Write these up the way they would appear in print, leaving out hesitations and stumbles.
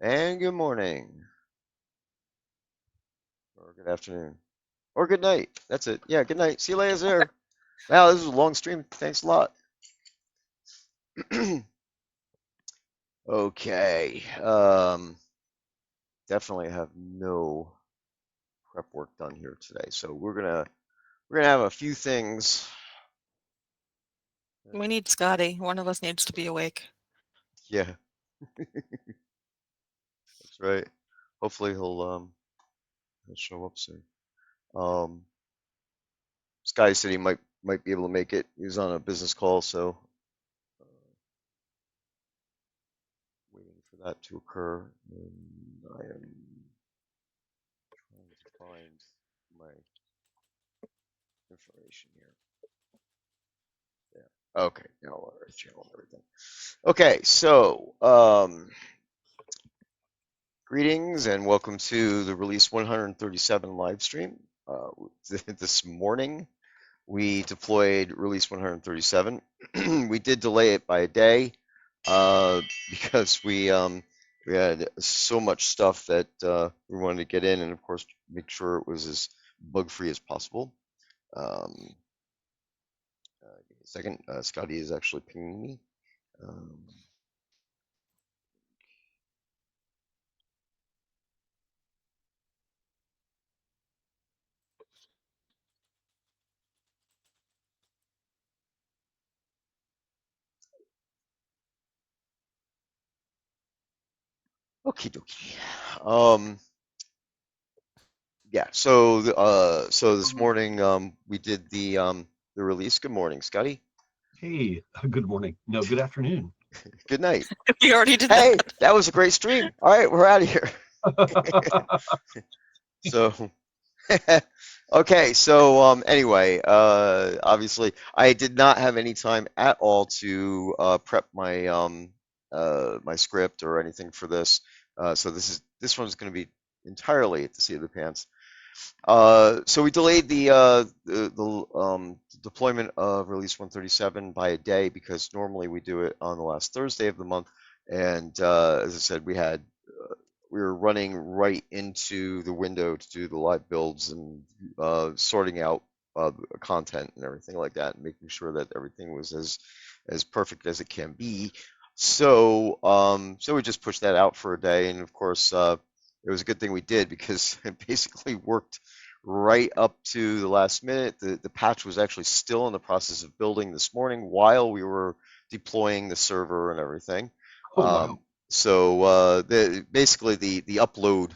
And good morning, or good afternoon, or good night. That's it. Yeah, good night. See you later there. Wow, this was a long stream. Thanks a lot. Okay. Definitely have no prep work done here today, so we're gonna have a few things. We need Scotty. One of us needs to be awake. Yeah, that's right. Hopefully he'll show up soon. Um, Sky said he might be able to make it. He was on a business call, so uh, waiting for that to occur. And I am trying to find my information here. Yeah. Okay. Now Earth channel and everything. Okay. So, greetings and welcome to the release 137 live stream. This morning we deployed release 137. We did delay it by a day because we had so much stuff that we wanted to get in, and of course make sure it was as bug free as possible. Um, Give me a second. Scotty is actually pinging me. Um, Okie dokie. Yeah. So so this morning we did the release. Good morning, Scotty. Hey, good morning. No, good afternoon. Good night. We already did Hey, that. that was a great stream. All right, we're out of here. So okay, so anyway, obviously I did not have any time at all to prep my my script or anything for this. So this one's going to be entirely at the seat of the pants. So we delayed the deployment of release 137 by a day because normally we do it on the last Thursday of the month, and as I said, we were running right into the window to do the live builds and sorting out content and everything like that, and making sure that everything was as perfect as it can be. So so we just pushed that out for a day, and of course it was a good thing we did because it basically worked right up to the last minute. The patch was actually still in the process of building this morning while we were deploying the server and everything. Oh, wow. So basically the upload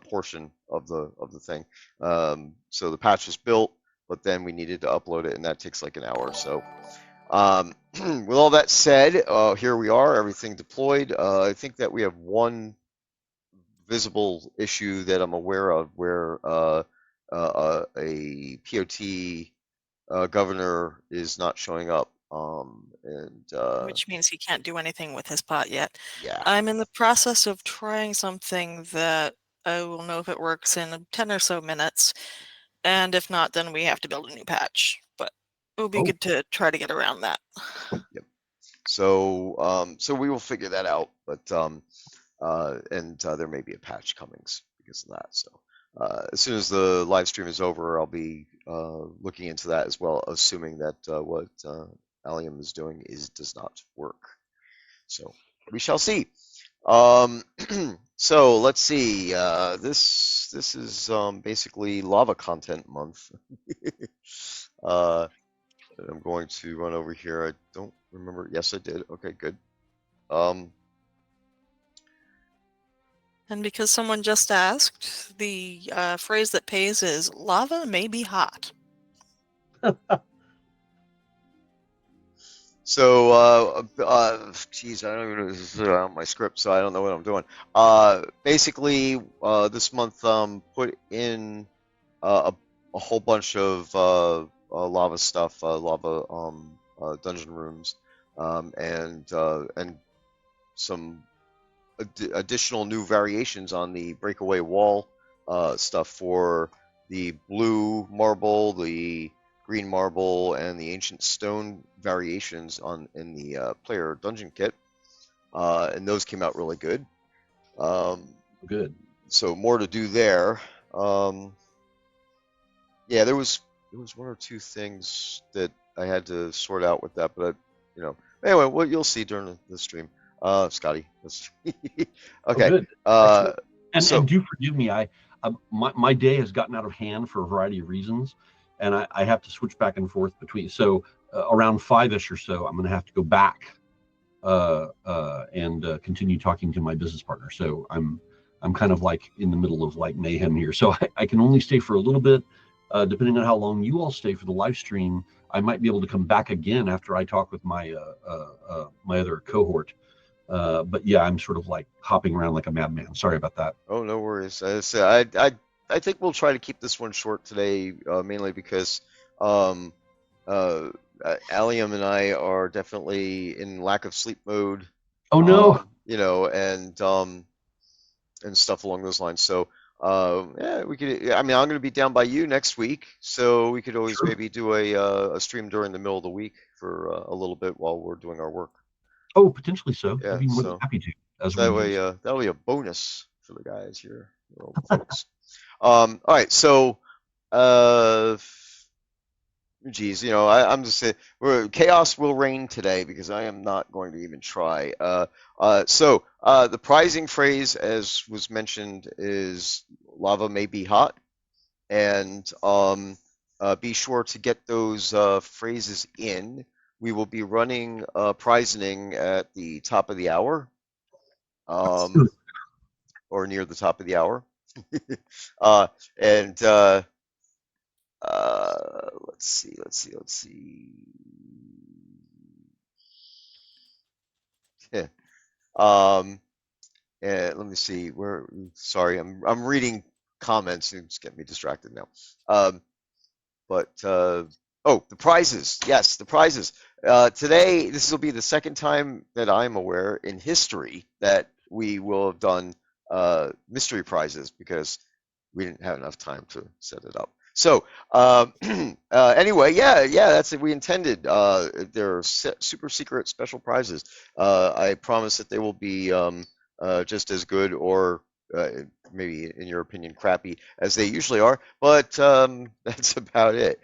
portion of the thing. So the patch was built, but then we needed to upload it, and that takes like an hour. So with all that said, here we are, everything deployed. I think that we have one visible issue that I'm aware of where a POT governor is not showing up. And Which means he can't do anything with his pot yet. yeah, I'm in the process of trying something that I will know if it works in 10 or so minutes, and if not, then we have to build a new patch. But it would be Oh, good to try to get around that. yep. So so we will figure that out, but and there may be a patch coming because of that. So as soon as the live stream is over, I'll be looking into that as well, assuming that what Allium is doing does not work. So we shall see. Um, so let's see. This is basically lava content month. uh, I'm going to run over here. I don't remember. Yes, I did. Okay, good. Um, And because someone just asked, the phrase that pays is lava may be hot. So, geez, I don't even know this is my script, so I don't know what I'm doing. Basically, this month, put in a whole bunch of lava stuff, lava dungeon rooms, and some additional new variations on the breakaway wall stuff for the blue marble, the green marble, and the ancient stone variations on in the player dungeon kit, and those came out really good. Um, Good. so more to do there. Um, yeah, there was one or two things that I had to sort out with that, but anyway, well, you'll see during the stream. Scotty, Oh, okay. good. Uh, Excellent. And so do forgive me. My day has gotten out of hand for a variety of reasons, and I have to switch back and forth between. So around 5ish or so, I'm going to have to go back and continue talking to my business partner. So I'm kind of like in the middle of like mayhem here. So I can only stay for a little bit, depending on how long you all stay for the live stream. I might be able to come back again after I talk with my other cohort. But yeah, I'm sort of like hopping around like a madman. Sorry about that. Oh, no worries. I think we'll try to keep this one short today, mainly because um, uh, Allium and I are definitely in lack of sleep mode, Oh no. and stuff along those lines. So, yeah, we could. I mean, I'm going to be down by you next week, so we could always Sure. maybe do a stream during the middle of the week for a little bit while we're doing our work. Oh, potentially so. I'd Yeah, be more than so happy to, as that we. way, that'll be a bonus for the guys here, the old folks. All right, so, uh, geez, I'm just saying, chaos will reign today because I am not going to even try. The prizing phrase, as was mentioned, is lava may be hot, and be sure to get those phrases in. We will be running prizing at the top of the hour, um, or near the top of the hour. uh, and let's see. Yeah. Um, let me see. Sorry, I'm reading comments and it's getting me distracted now. But oh, the prizes. Yes, the prizes. Today, this will be the second time that I'm aware in history that we will have done mystery prizes because we didn't have enough time to set it up. So anyway, yeah, that's it. We intended. They're super secret special prizes. I promise that they will be just as good or uh, maybe, in your opinion, crappy as they usually are. But that's about it.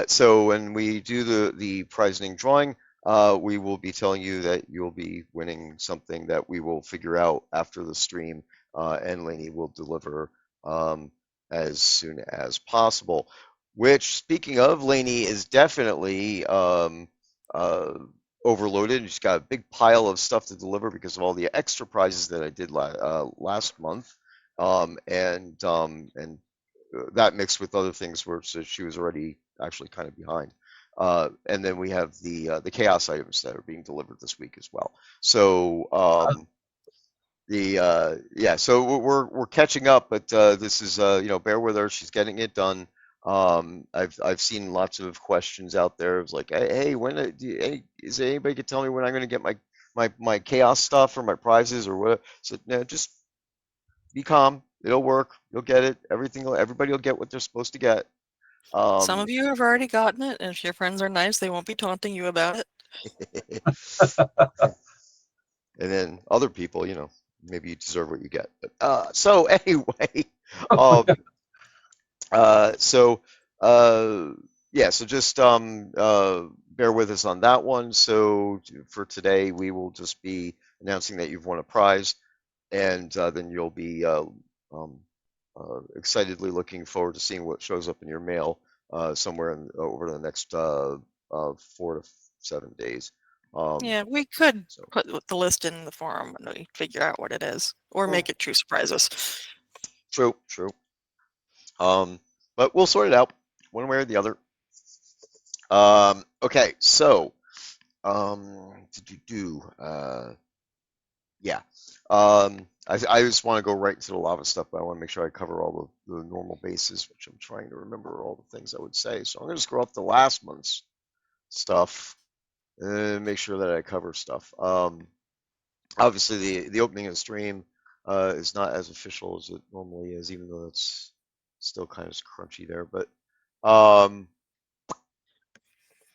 So when we do the prizing drawing, we will be telling you that you'll be winning something that we will figure out after the stream, and Lainey will deliver um, as soon as possible. Which, speaking of, Lainey is definitely uh, overloaded. She's got a big pile of stuff to deliver because of all the extra prizes that I did last month, and that mixed with other things where so she was already actually kind of behind. And then we have the chaos items that are being delivered this week as well. So so we're catching up, but this is bear with her. She's getting it done. I've seen lots of questions out there. It's like, hey, is there anybody could tell me when I'm going to get my chaos stuff or my prizes or what? So no, just be calm. It'll work. You'll get it. Everybody will get what they're supposed to get. Some Um, of you have already gotten it, and if your friends are nice, they won't be taunting you about it. and then other people, maybe you deserve what you get. But so anyway, um, so uh, yeah, so just bear with us on that one. So for today, we will just be announcing that you've won a prize, and then you'll be um, excitedly looking forward to seeing what shows up in your mail somewhere over the next 4 to 7 days. Um, Yeah, we could so put the list in the forum and we figure out what it is, or well, make it true surprises. true, true. Um, but we'll sort it out one way or the other. Okay, so yeah. I just want to go right into the lava stuff, but I want to make sure I cover all the normal bases, which I'm trying to remember all the things I would say. So I'm going to scroll up to last month's stuff and make sure that I cover stuff. Obviously, the opening of the stream is not as official as it normally is, even though it's still kind of crunchy there. But um,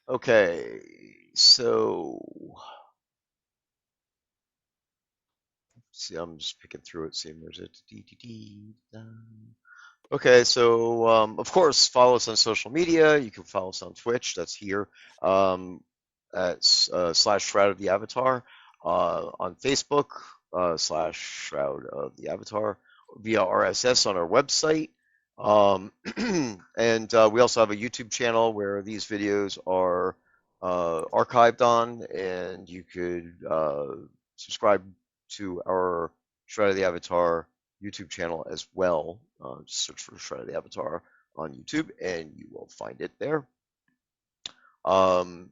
okay, so see, I'm just picking through it, seeing where's it. Okay, so of course, follow us on social media. You can follow us on Twitch. That's here um, at slash Shroud of the Avatar. On Facebook slash Shroud of the Avatar via RSS on our website. Um, and we also have a YouTube channel where these videos are archived on, and you could subscribe to our Shroud of the Avatar YouTube channel as well. Just search for Shred of the Avatar on YouTube and you will find it there. Um,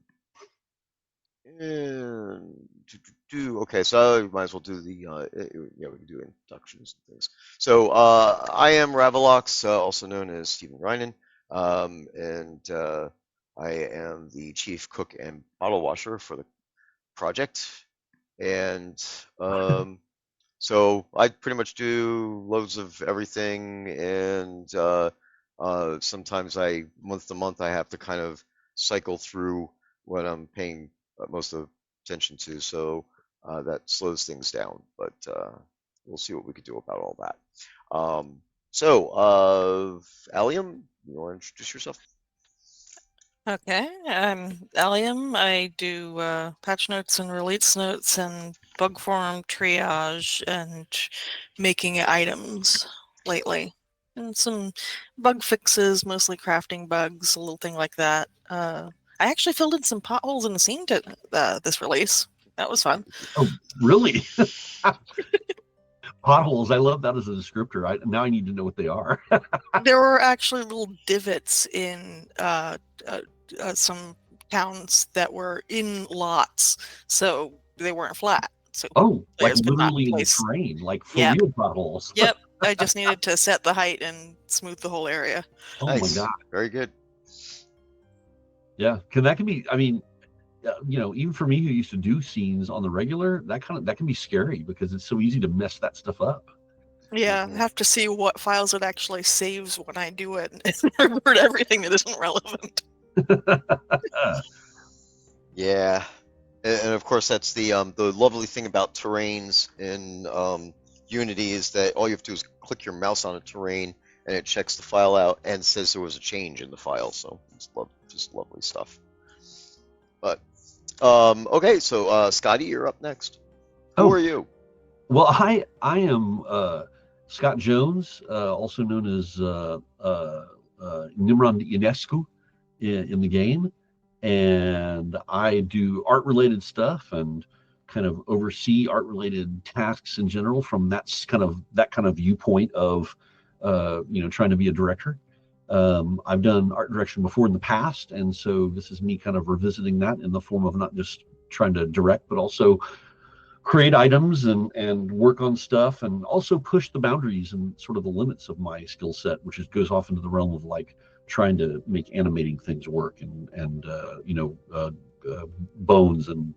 okay, so we might as well do the yeah, we can do introductions and things. So I am Ravalox, also known as Stephen Reinen, and I am the chief cook and bottle washer for the project. And so I pretty much do loads of everything, and sometimes month to month, I have to kind of cycle through what I'm paying most of attention to, so that slows things down. But we'll see what we can do about all that. Allium, you want to introduce yourself? Okay, I'm Allium. I do patch notes and release notes and bug form triage and making items lately. And some bug fixes, mostly crafting bugs, a little thing like that. I actually filled in some potholes in the scene to this release. That was fun. Oh, really? Potholes. I love that as a descriptor. Now I need to know what they are. There were actually little divots in some towns that were in lots, so they weren't flat. So Oh, like players could not literally in the place. terrain, like for Yep, real potholes. yep. I just needed to set the height and smooth the whole area. Oh my Nice, God. very good. Yeah. That can be, I mean, even for me who used to do scenes on the regular, that can be scary because it's so easy to mess that stuff up. Yeah, I have to see what files it actually saves when I do it and revert everything that isn't relevant. Yeah, and of course that's the lovely thing about terrains in Unity is that all you have to do is click your mouse on a terrain and it checks the file out and says there was a change in the file. So it's just lovely stuff. But okay, so Scotty, you're up next. Who are Oh, you? well, I am Scott Jones, also known as Nimrod Ionescu in the game, and I do art related stuff and kind of oversee art related tasks in general from that kind of viewpoint of trying to be a director. I've done art direction before in the past, and so this is me kind of revisiting that in the form of not just trying to direct, but also create items and work on stuff and also push the boundaries and sort of the limits of my skill set, which goes off into the realm of like trying to make animating things work and bones and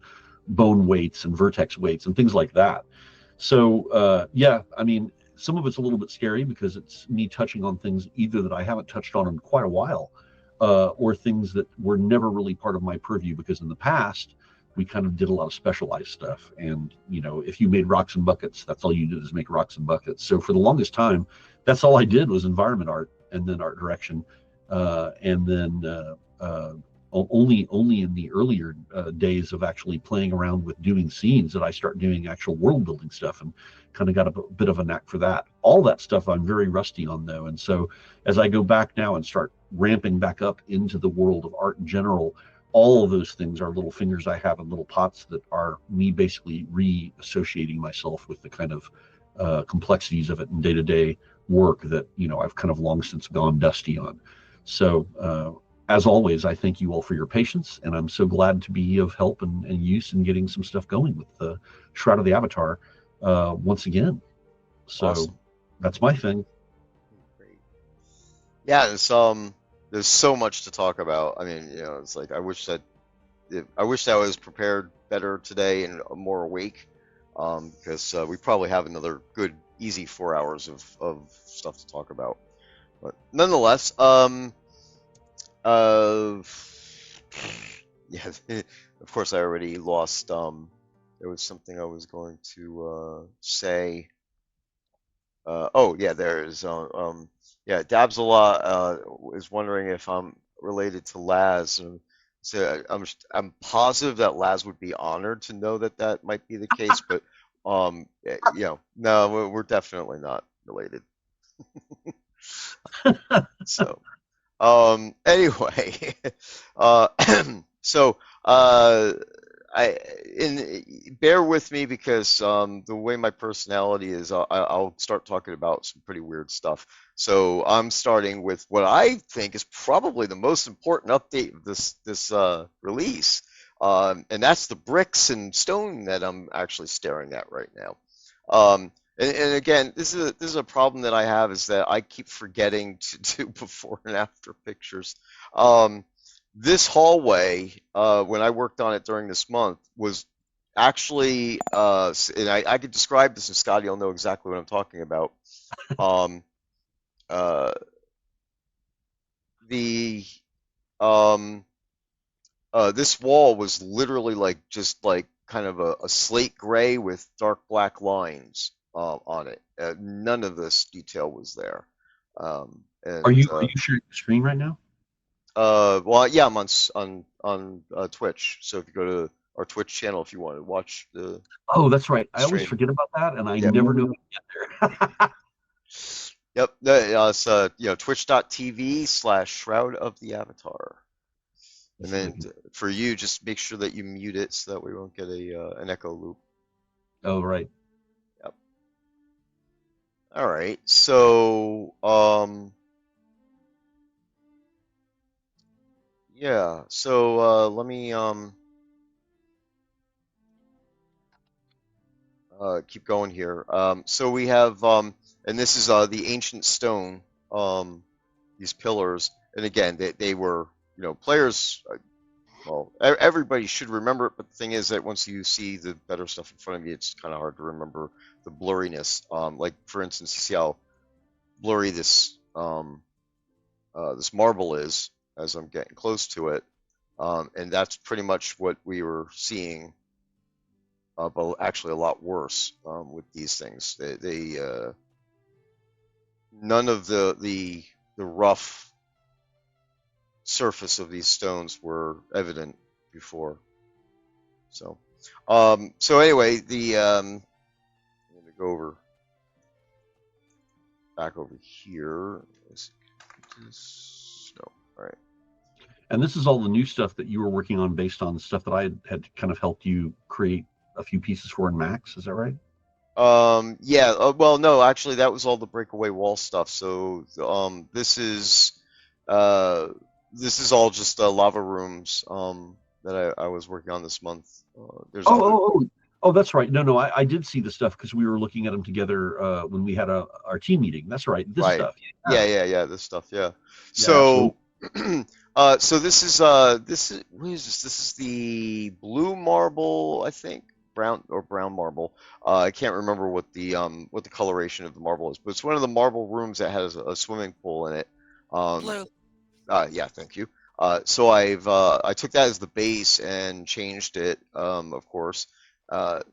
bone weights and vertex weights and things like that. So yeah, I mean, some of it's a little bit scary because it's me touching on things either that I haven't touched on in quite a while, or things that were never really part of my purview because in the past we kind of did a lot of specialized stuff. And if you made rocks and buckets, that's all you did is make rocks and buckets. So for the longest time, that's all I did was environment art and then art direction, and then only in the earlier days of actually playing around with doing scenes that I start doing actual world building stuff and kind of got a bit of a knack for that. All that stuff I'm very rusty on though, and so as I go back now and start ramping back up into the world of art in general, all of those things are little fingers I have in little pots that are me basically reassociating myself with the kind of complexities of it in day-to-day work that I've kind of long since gone dusty on. So as always, I thank you all for your patience, and I'm so glad to be of help and use in getting some stuff going with the Shroud of the Avatar once again. So Awesome. that's my thing. Great. Yeah, there's so much to talk about. I mean, it's like I wish I was prepared better today and more awake, because we probably have another good, easy 4 hours of stuff to talk about. But nonetheless, uh, yeah, of course I already lost there was something I was going to say. Oh yeah, there is. Yeah, Dabs is wondering if I'm related to Laz. So I'm positive that Laz would be honored to know that that might be the case, but no, we're definitely not related. So anyway, uh, so uh, I bear with me because the way my personality is, I'll start talking about some pretty weird stuff. So I'm starting with what I think is probably the most important update of this release, and that's the bricks and stone that I'm actually staring at right now. And again, this is a problem that I have is that I keep forgetting to do before and after pictures. Um, this hallway, when I worked on it during this month, was actually, and I could describe this, and Scotty will know exactly what I'm talking about. Um, uh, the um, this wall was literally like just like kind of a slate gray with dark black lines on it. None of this detail was there. Are And you sharing the screen right now? Well, yeah, I'm on Twitch. So if you go to our Twitch channel, if you want to watch the Oh, that's right. I always stream, forget about that, and I yep, never know how to get there. yep, it's twitch.tv/Shroud of the Avatar. And Let's see if I then can. for you, just make sure that you mute it so that we won't get an echo loop. Oh, right. Yep. All right. So, yeah. So, let me keep going here. So we have and this is the ancient stone. These pillars, and again, they were, players. Well, everybody should remember it, but the thing is that once you see the better stuff in front of you, it's kind of hard to remember the blurriness. Like for instance, you see how blurry this marble is as I'm getting close to it, and that's pretty much what we were seeing, but actually a lot worse with these things. None of the rough surface of these stones were evident before. So anyway, I'm gonna go back over here. No, all right. And this is all the new stuff that you were working on based on the stuff that I had kind of helped you create a few pieces for in Max. Is that right? Yeah. Well, no, actually, that was all the breakaway wall stuff. So, uh, this is all just lava rooms that I was working on this month. There's Oh, other. oh, oh, oh, that's right. No, I did see the stuff because we were looking at them together when we had our team meeting. That's right. This Right. stuff. Yeah, yeah, yeah. This stuff. Yeah. Yeah, absolutely. So, so this is what is this? This is the blue marble, I think, brown marble. I can't remember what the coloration of the marble is, but it's one of the marble rooms that has a swimming pool in it. Um, Blue. yeah, thank you. So I took that as the base and changed it, of course.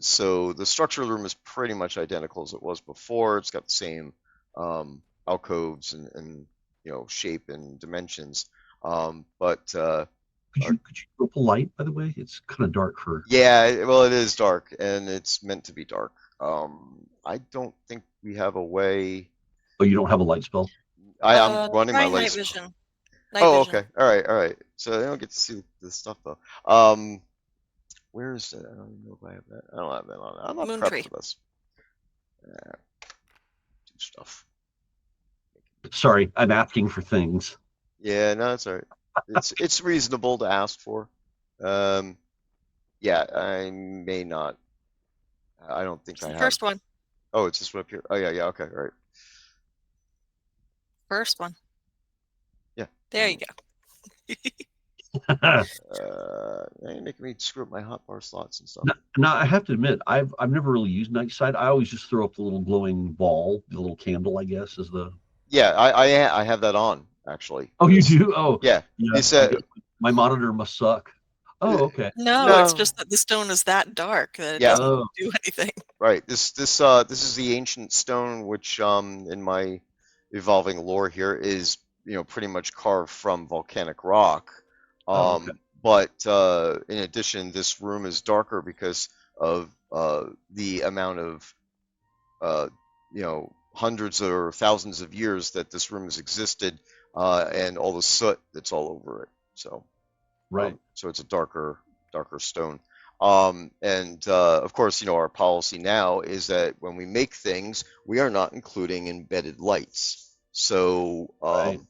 So the structure of the room is pretty much identical as it was before. It's got the same alcoves and shape and dimensions. But Could you go up a light, by the way? It's kind of dark for. yeah, well, it is dark and it's meant to be dark. I don't think we have a way. Oh, you don't have a light spell? I'm running my Try night lights. vision. Night Oh, vision. okay. All right. So I don't get to see this stuff though. Where is it? I don't even know if I have that. I don't have that on. I'm not Moon prepped tree. for this. Do stuff. Sorry, I'm asking for things. Yeah, no, it's all right. It's reasonable to ask for. Um, yeah, I may not. I don't think It's I the have. first one. Oh, it's this one up here. Oh yeah, yeah. Okay, all right. First one. Yeah. There you go. You're making me screw up my hotbar slots and stuff. Now, I have to admit, I've never really used night sight. I always just throw up the little glowing ball, the little candle, I guess, is the. Yeah, I have that on actually. Oh, you do? Oh, Yeah. yeah. This I guess my monitor must suck. Oh, okay. No, it's No, just that the stone is that dark that it yeah, doesn't Oh, do anything. right. This is the ancient stone, which in my evolving lore here is pretty much carved from volcanic rock. oh, okay. But in addition, this room is darker because of the amount of uh, hundreds or thousands of years that this room has existed, and all the soot that's all over it. Right. So it's a darker stone. And of course, our policy now is that when we make things, we are not including embedded lights. So Right.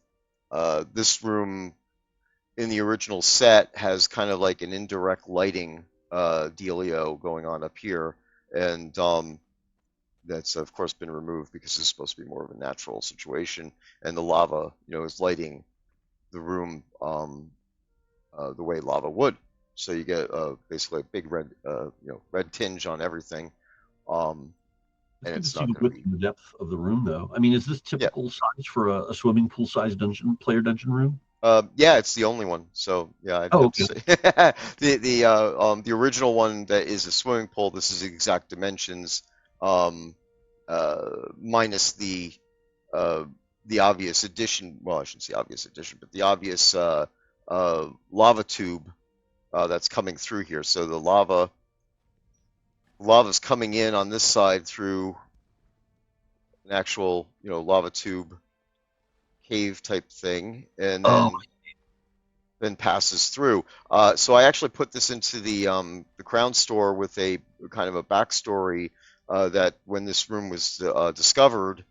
this room in the original set has kind of like an indirect lighting dealio going on up here, and that's of course been removed because it's supposed to be more of a natural situation, and the lava, is lighting the room the way lava would. So you get basically a big red, red tinge on everything, um, It's and good to it's see not the going to width be. and the depth of the room, though. I mean, is this Yeah, typical size for a swimming pool size dungeon room? yeah, it's the only one. So yeah, I'd Oh, have to okay. say the original one that is a swimming pool. This is exact dimensions, um, minus uh, the obvious addition. Well, I shouldn't say obvious addition, but the obvious lava tube that's coming through here. So the lava's coming in on this side through an actual, lava tube cave type thing, and Oh, then passes through. So I actually put this into the Crown Store with a kind of a backstory that when this room was discovered,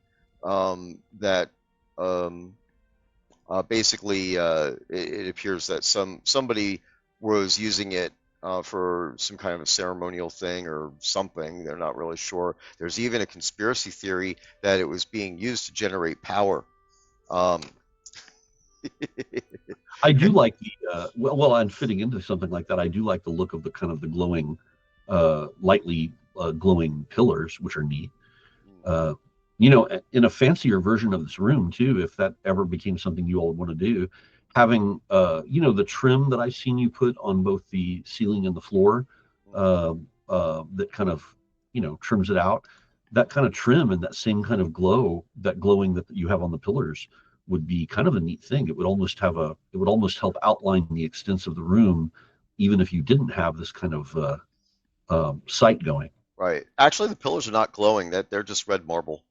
that um, basically it appears that somebody was using it for some kind of a ceremonial thing or something. They're not really sure. There's even a conspiracy theory that it was being used to generate power. Um, I do like the well, and fitting into something like that, I do like the look of the kind of the glowing, lightly glowing pillars, which are neat. Uh, in a fancier version of this room too, if that ever became something you all would want to do, having the trim that I've seen you put on both the ceiling and the floor, that kind of trims it out. That kind of trim and that same kind of glow, that glowing that you have on the pillars, would be kind of a neat thing. It would almost help outline the extents of the room, even if you didn't have this kind of sight going. right. Actually, the pillars are not glowing. That they're just red marble.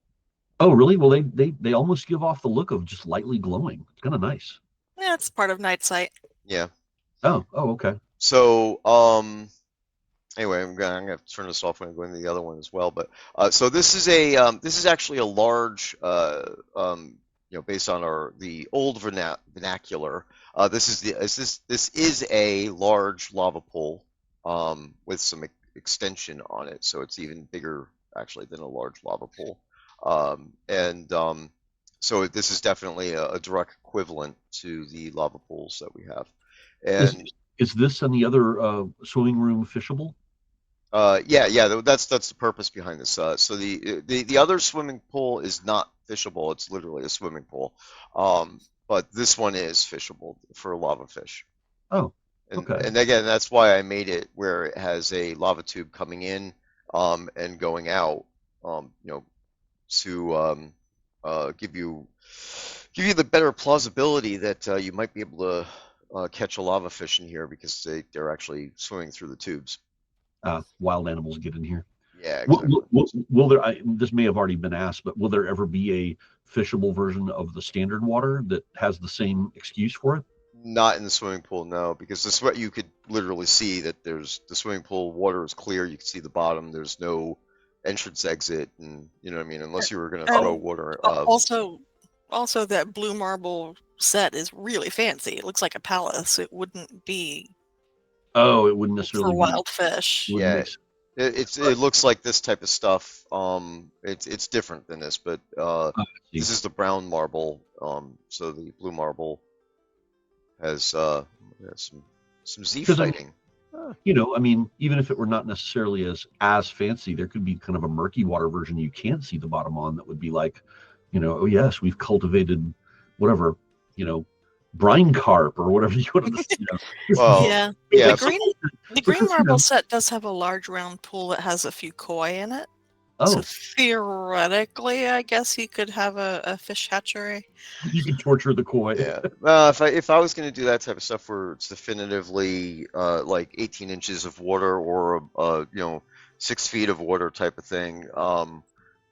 Oh, really? Well, they almost give off the look of just lightly glowing. It's kind of nice. Yeah, it's part of night sight. Yeah. Oh, okay. So, anyway, I'm gonna have to turn this off when I go into the other one as well. But so this is actually a large based on the old vernacular. This is a large lava pool with some extension on it, so it's even bigger actually than a large lava pool. And so this is definitely a direct equivalent to the lava pools that we have. Is And is this and the other swimming room fishable? yeah, that's the purpose behind this. So the other swimming pool is not fishable. It's literally a swimming pool. But this one is fishable for lava fish. Oh, And okay. and again, that's why I made it where it has a lava tube coming in and going out, to give you the better plausibility that you might be able to catch a lava fish in here because they're actually swimming through the tubes. Wild animals get in here. Yeah, exactly. Will there? This may have already been asked, but will there ever be a fishable version of the standard water that has the same excuse for it? Not in the swimming pool, no, because this what you could literally see that there's the swimming pool water is clear. You can see the bottom. There's no entrance exit, and you know what I mean. Unless you were going to throw And water. also that blue marble set is really fancy. It looks like a palace. It wouldn't be Oh, it wouldn't for necessarily be. wild fish. Wouldn't Yeah, make sense. it looks like this type of stuff. It's different than this, but I see. this is the brown marble. So the blue marble has some Z Because I'm fighting. I mean, even if it were not necessarily as fancy, there could be kind of a murky water version you can't see the bottom on that would be like, oh yes, we've cultivated whatever, you know, brine carp or whatever you want to, Well, Yeah. yeah, The green the green marble set does have a large round pool that has a few koi in it. So Oh, theoretically, I guess you could have a fish hatchery. you can torture the koi. yeah. Well, if I was going to do that type of stuff where it's definitively like 18 inches of water or 6 feet of water type of thing,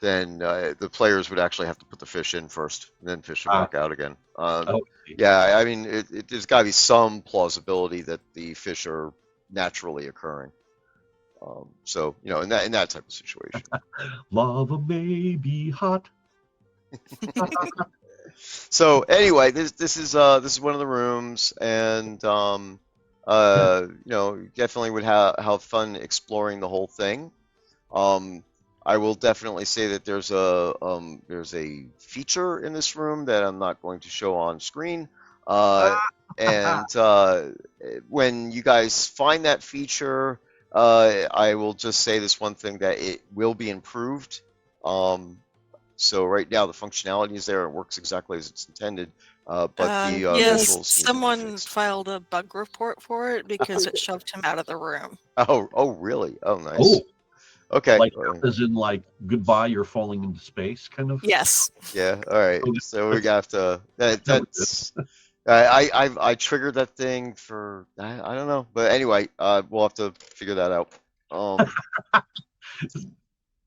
then the players would actually have to put the fish in first and then fish them Ah, back out again. okay. Yeah, I mean, there's got to be some plausibility that the fish are naturally occurring. So in that type of situation. Lava may be hot. So anyway, this is one of the rooms, and Yeah. definitely would have fun exploring the whole thing. Um, I will definitely say that there's a feature in this room that I'm not going to show on screen. Uh, and when you guys find that feature, I will just say this one thing that it will be improved. So right now the functionality is there; it works exactly as it's intended. But the Yes, visuals need to be someone fixed. filed a bug report for it because it shoved him out of the room. Oh, really? Oh, nice. Oh, Okay. like as in like goodbye, you're falling into space, kind of. Yes. Yeah. All right. Okay, So we have to. never good. That's. I triggered that thing for I don't know, but anyway, we'll have to figure that out. Um.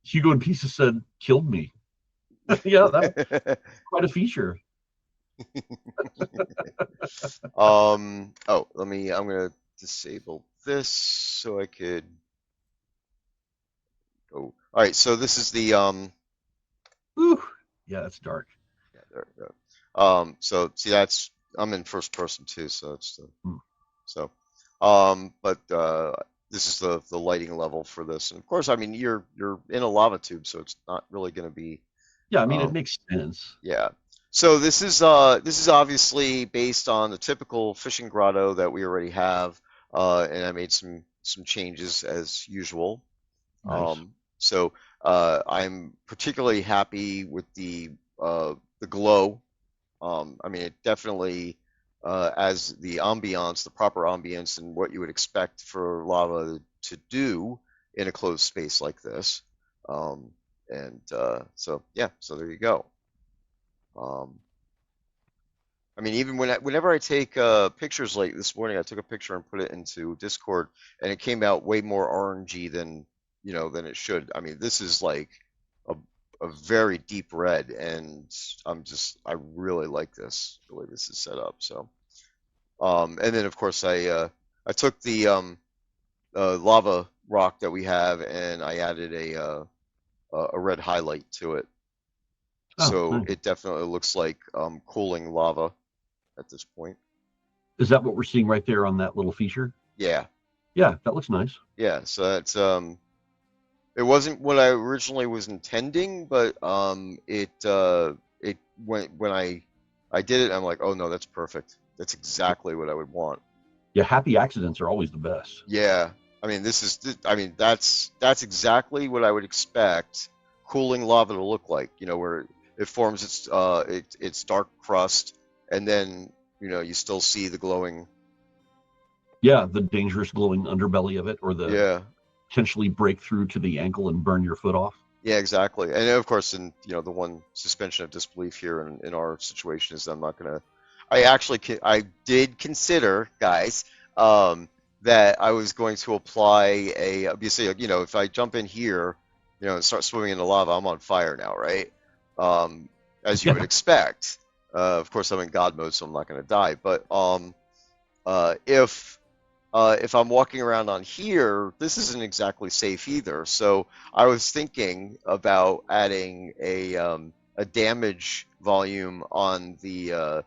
Hugo and Pieces said, "Killed me." Yeah, that was quite a feature. Oh, I'm gonna disable this so I could go. All right. So this is the Whew. Yeah, that's dark. Yeah, there we go. So see, I'm in first person too, so it's Hmm. so, but this is the lighting level for this, and of course, I mean you're in a lava tube, so it's not really going to be, Yeah, I mean it um, makes sense. yeah. So this is obviously based on the typical fishing grotto that we already have, and I made some changes as usual. Nice. So I'm particularly happy with the glow. I mean, it definitely as the proper ambience, and what you would expect for lava to do in a closed space like this. Um, and so yeah, so there you go. Um, I mean, even whenever I take pictures, like this morning, I took a picture and put it into Discord, and it came out way more orangey than it should. I mean, this is like a a very deep red, and I really like the way this is set up. So, and then of course I took the lava rock that we have, and I added a red highlight to it, Oh, so nice. it definitely looks like cooling lava at this point. Is that what we're seeing right there on that little feature? Yeah, Yeah, that looks nice. yeah. So that's it wasn't what I originally was intending, but it when I did it, I'm like, oh no, that's perfect. That's exactly what I would want. Yeah, happy accidents are always the best. Yeah, I mean, I mean, that's exactly what I would expect cooling lava to look like. Where it forms its dark crust, and then you still see the glowing. Yeah, the dangerous glowing underbelly of it, or the Yeah, potentially break through to the ankle and burn your foot off. yeah, exactly. And of course, the one suspension of disbelief here in our situation is I'm not gonna. I did consider, guys, that I was going to apply obviously, if I jump in here, and start swimming in the lava, I'm on fire now, right? As you would Yeah, expect. Of course, I'm in God mode, so I'm not gonna die. But uh, if if I'm walking around on here, this isn't exactly safe either. So I was thinking about adding a damage volume on the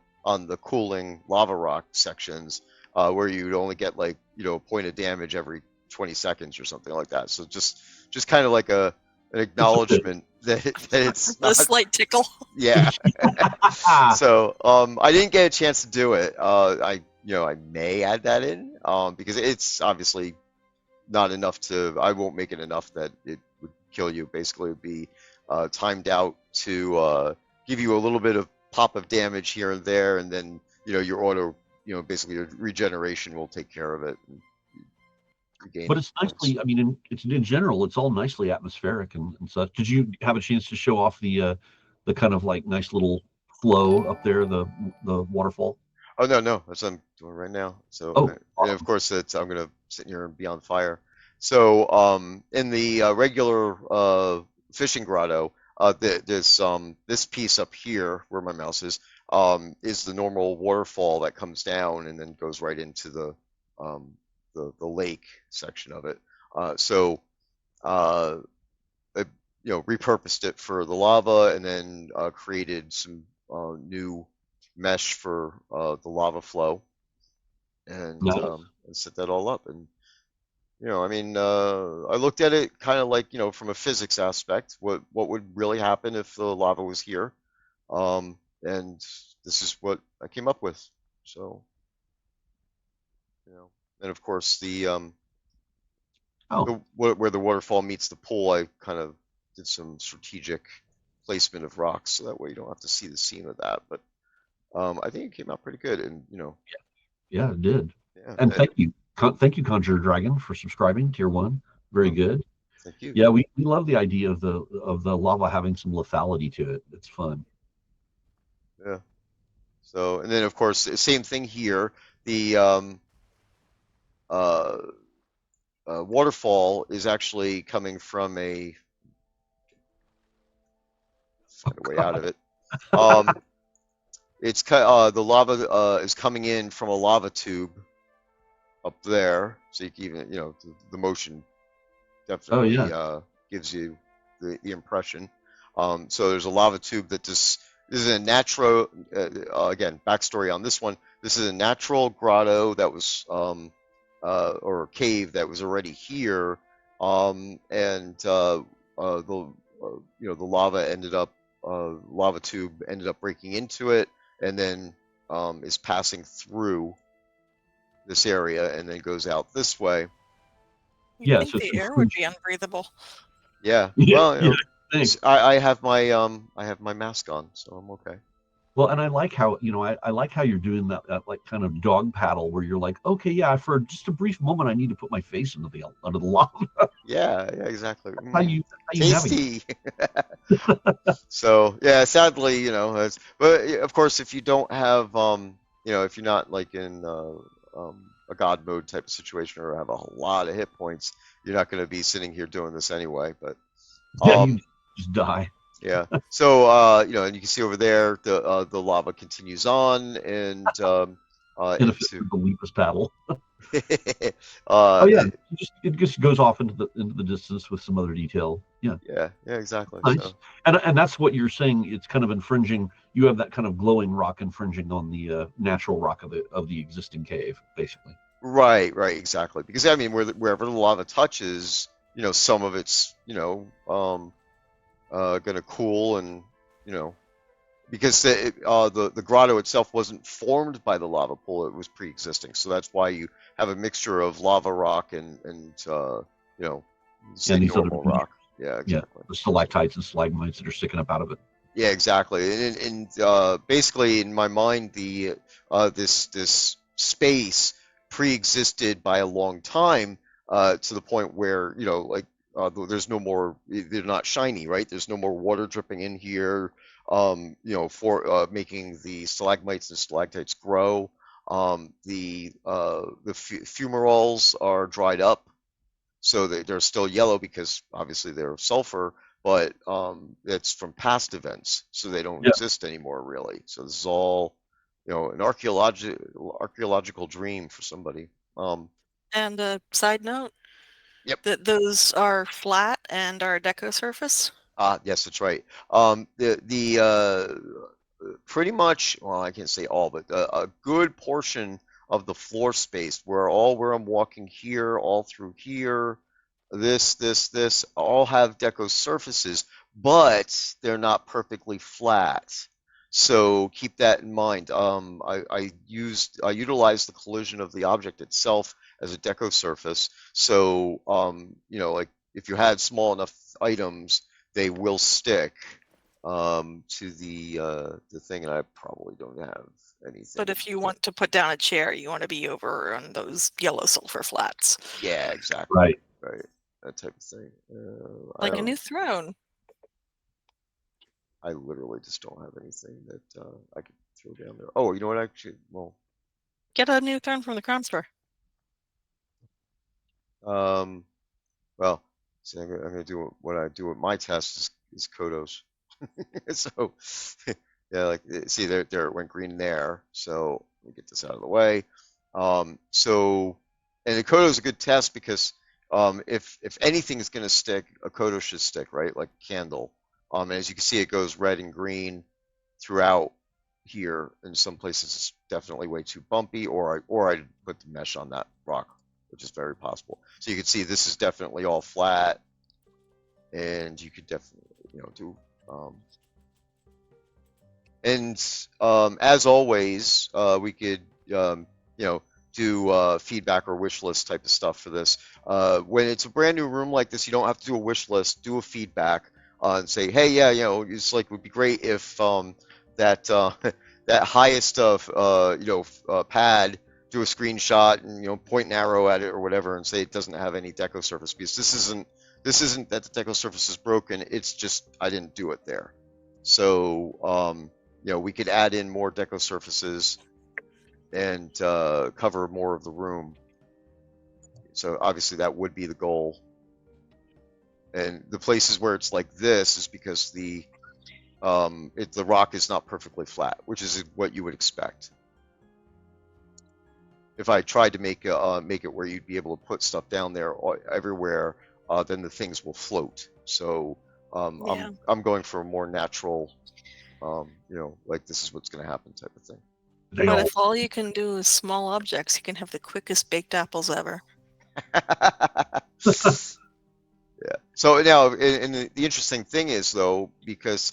cooling lava rock sections, where you'd only get like a point of damage every 20 seconds or something like that. So just kind of like an just a bit. acknowledgement that it's A not. slight tickle. Yeah. So I didn't get a chance to do it. I may add that in, because it's obviously not enough to. I won't make it enough that it would kill you. Basically, it would be timed out to give you a little bit of pop of damage here and there, and then your auto, basically your regeneration will take care of it. And you gain But it's points. nicely, I mean, it's in general, it's all nicely atmospheric and such. Did you have a chance to show off the kind of like nice little flow up there, the waterfall? Oh no, no, that's what I'm doing right now. So, Oh, and of awesome. course, I'm gonna sit here and be on fire. So, in the regular fishing grotto, this piece up here where my mouse is the normal waterfall that comes down and then goes right into um, the lake section of it. So, uh, I, repurposed it for the lava and then created some new mesh for the lava flow Nice. and set that all up. And I mean, I looked at it kind of like from a physics aspect, what would really happen if the lava was here, and this is what I came up with. So you know, and of course Oh, where the waterfall meets the pool, I kind of did some strategic placement of rocks so that way you don't have to see the seam of that. But I think it came out pretty good, and yeah, it did. yeah, And thank you, Conjure Dragon, for subscribing, tier one. Very oh, good. thank you. Yeah, we love the idea of the lava having some lethality to it. It's fun. Yeah. So, and then of course, same thing here. The uh, waterfall is actually coming from find a way out of it. Um, the lava is coming in from a lava tube up there, so you can even the motion Oh yeah, definitely gives you the impression. So there's a lava tube that this is a natural. Again, backstory on this one. This is a natural grotto that was or cave that was already here, and the the lava tube ended up breaking into it, and then is passing through this area and then goes out this way. You'd yeah. think So it's the air would be infringing. unbreathable. Yeah, Yeah, well, yeah. I think. I have my mask on, so I'm okay. Well, and I like how, I like how you're doing that like kind of dog paddle where you're like, okay, yeah, for just a brief moment, I need to put my face under the lava. Yeah, yeah, exactly. That's how you navigate. Tasty. So yeah, sadly, but of course, if you don't have, if you're not like in a god mode type of situation or have a lot of hit points, you're not going to be sitting here doing this anyway. But Yeah, you um, just die yeah. So and you can see over there the lava continues on and in a into Weepus paddle. Oh uh, yeah, it just goes off into the distance with some other detail. Yeah, yeah, yeah, exactly. nice. So And that's what you're saying. It's kind of infringing. You have that kind of glowing rock infringing on the natural rock of the existing cave, basically. right, right, exactly. Because I mean, wherever the lava touches, some of it's gonna cool and you know because the grotto itself wasn't formed by the lava pool; it was pre-existing. So that's why you have a mixture of lava rock and you know say And these other normal features. rock. Yeah, Yeah, exactly. the So stalactites and stalagmites that are sticking up out of it. yeah, exactly. And basically, in my mind, the this space pre-existed by a long time to the point where like there's no more. They're not shiny, right? There's no more water dripping in here. For making the stalagmites and stalactites grow. The fumaroles are dried up so they're still yellow because obviously they're sulfur, but it's from past events, so they don't Yeah, exist anymore really. So this is all, an archaeological dream for somebody. And a side note, Yep. that those are flat and are deco surface. Yes, that's right. The pretty much, well, I can't say all, but a good portion of the floor space, where I'm walking here, all through here, this, all have deco surfaces, but they're not perfectly flat. So keep that in mind. I utilized the collision of the object itself as a deco surface. So like if you had small enough items, they will stick to the thing, and I probably don't have anything. But if you want to put down a chair, you want to be over on those yellow sulfur flats. Yeah, exactly. Right. Right. That type of thing. Like a new throne. I literally just don't have anything that I could throw down there. Oh, you know what? Actually, well, Get a new throne from the crown store. well, see, I'm gonna do what I do with my test is Kodos. So, yeah, like see there it went green there. So let me get this out of the way. So, and the Kodo is a good test because if anything is going to stick, a Kodo should stick, right? Like a candle. And as you can see, it goes red and green throughout here. In some places, it's definitely way too bumpy, or I put the mesh on that rock, which is very possible. So you can see this is definitely all flat, and you could definitely do. As always, we could do feedback or wish list type of stuff for this. When it's a brand new room like this, you don't have to do a wish list. Do a feedback and say, hey, yeah, it's like would be great if that that highest of pad, do a screenshot and point an arrow at it or whatever and say it doesn't have any deco surface, because this isn't that the deco surface is broken. It's just I didn't do it there. So we could add in more deco surfaces and cover more of the room. So obviously that would be the goal. And the places where it's like this is because the rock is not perfectly flat, which is what you would expect. If I tried to make it where you'd be able to put stuff down there everywhere, then the things will float. So Yeah. I'm going for a more natural, like this is what's going to happen type of thing. But if all you can do is small objects, you can have the quickest baked apples ever. Yeah. So now, and the interesting thing is though, because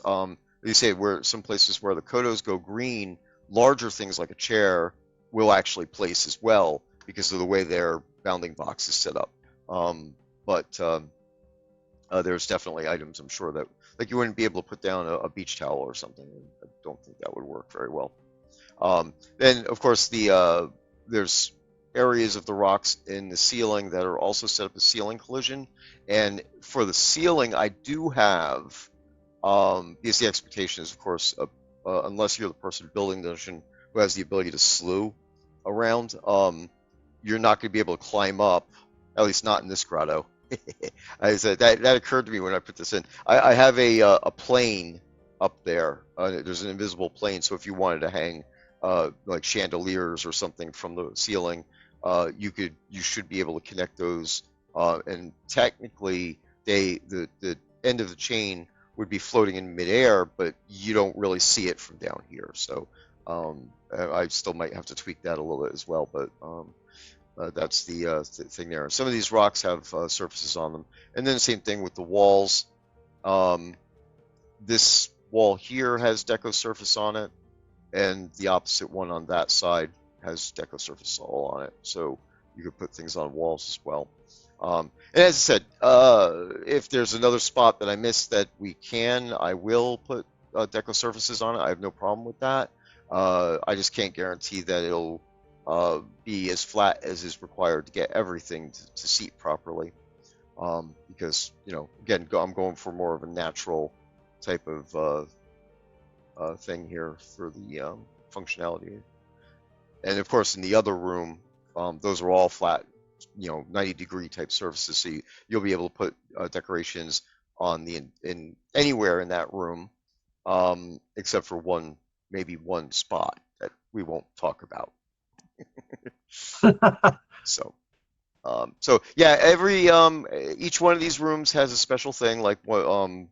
you say where some places where the Kodos go green, larger things like a chair will actually place as well because of the way their bounding box is set up. But there's definitely items I'm sure that like you wouldn't be able to put down a beach towel or something. I don't think that would work very well. Then of course there's areas of the rocks in the ceiling that are also set up as ceiling collision. And for the ceiling, I do have because the expectation is, of course, unless you're the person building the ocean who has the ability to slew around, you're not going to be able to climb up, at least not in this grotto. I said that occurred to me when I put this in. I have a plane up there. There's an invisible plane, so if you wanted to hang like chandeliers or something from the ceiling, you should be able to connect those. And technically, the end of the chain would be floating in midair, but you don't really see it from down here. So I still might have to tweak that a little bit as well, but that's the thing there. Some of these rocks have surfaces on them, and then the same thing with the walls. This wall here has deco surface on it, and the opposite one on that side has deco surface all on it. So you could put things on walls as well. And as I said, if there's another spot that I missed that we can, I will put deco surfaces on it. I have no problem with that. I just can't guarantee that it'll be as flat as is required to get everything to seat properly. Because, again, I'm going for more of a natural type of thing here for the functionality. And of course, in the other room, those are all flat, 90-degree type surfaces. So you'll be able to put decorations on in anywhere in that room, except for maybe one spot that we won't talk about. So yeah, each one of these rooms has a special thing, like the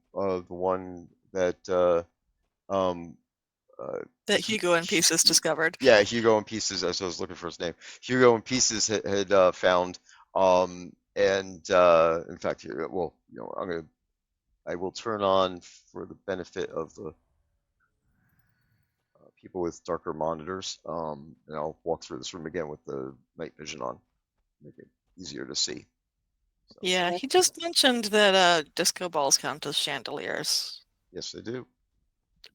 one that That Hugo and Pieces discovered. yeah, Hugo and Pieces. I was looking for his name. Hugo and Pieces had found, and in fact, here, well, I will turn on for the benefit of the people with darker monitors, and I'll walk through this room again with the night vision on, make it easier to see. So, Yeah, he just mentioned that disco balls count as chandeliers. yes, they do.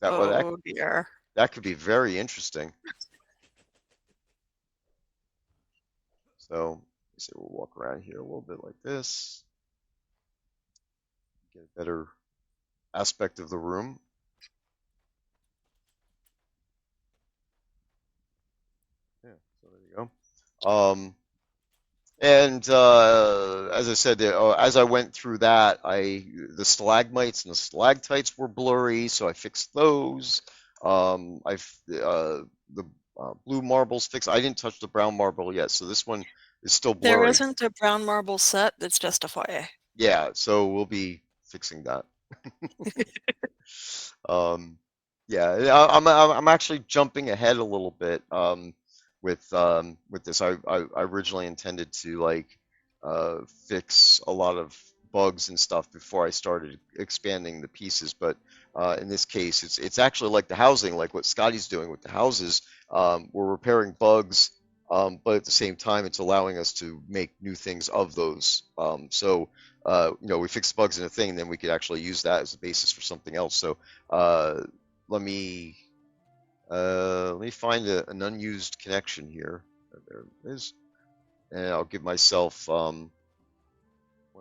Oh dear. That could be very interesting. So we'll walk around here a little bit like this, get a better aspect of the room. Yeah, so there you go. And as I said, as I went through that, the stalagmites and the stalactites were blurry, so I fixed those. The blue marbles fixed. I didn't touch the brown marble yet, so this one is still There blurry. isn't a brown marble set, it's just a foyer. Yeah, so we'll be fixing that. Um, yeah, I'm actually jumping ahead a little bit with this. I originally intended to like fix a lot of bugs and stuff before I started expanding the pieces, but in this case, it's actually like the housing, like what Scotty's doing with the houses. We're repairing bugs, but at the same time, it's allowing us to make new things of those. We fix bugs in a thing, and then we could actually use that as a basis for something else. So uh, let me find an unused connection here. There it is, and I'll give myself one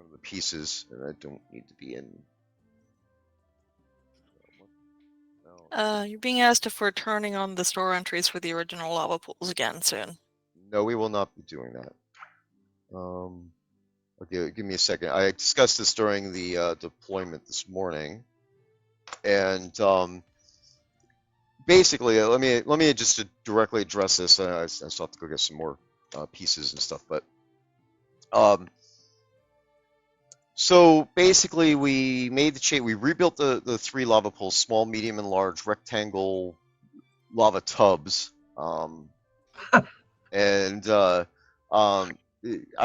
of the pieces that I don't need to be in. No, You're being asked if we're turning on the store entries for the original lava pools again soon. no, we will not be doing that. Okay, give me a second. I discussed this during the deployment this morning, and basically, let me just directly address this. I still have to go get some more pieces and stuff, but um, so basically, we made the change. We rebuilt the three lava pools, small, medium, and large rectangle lava tubs. And I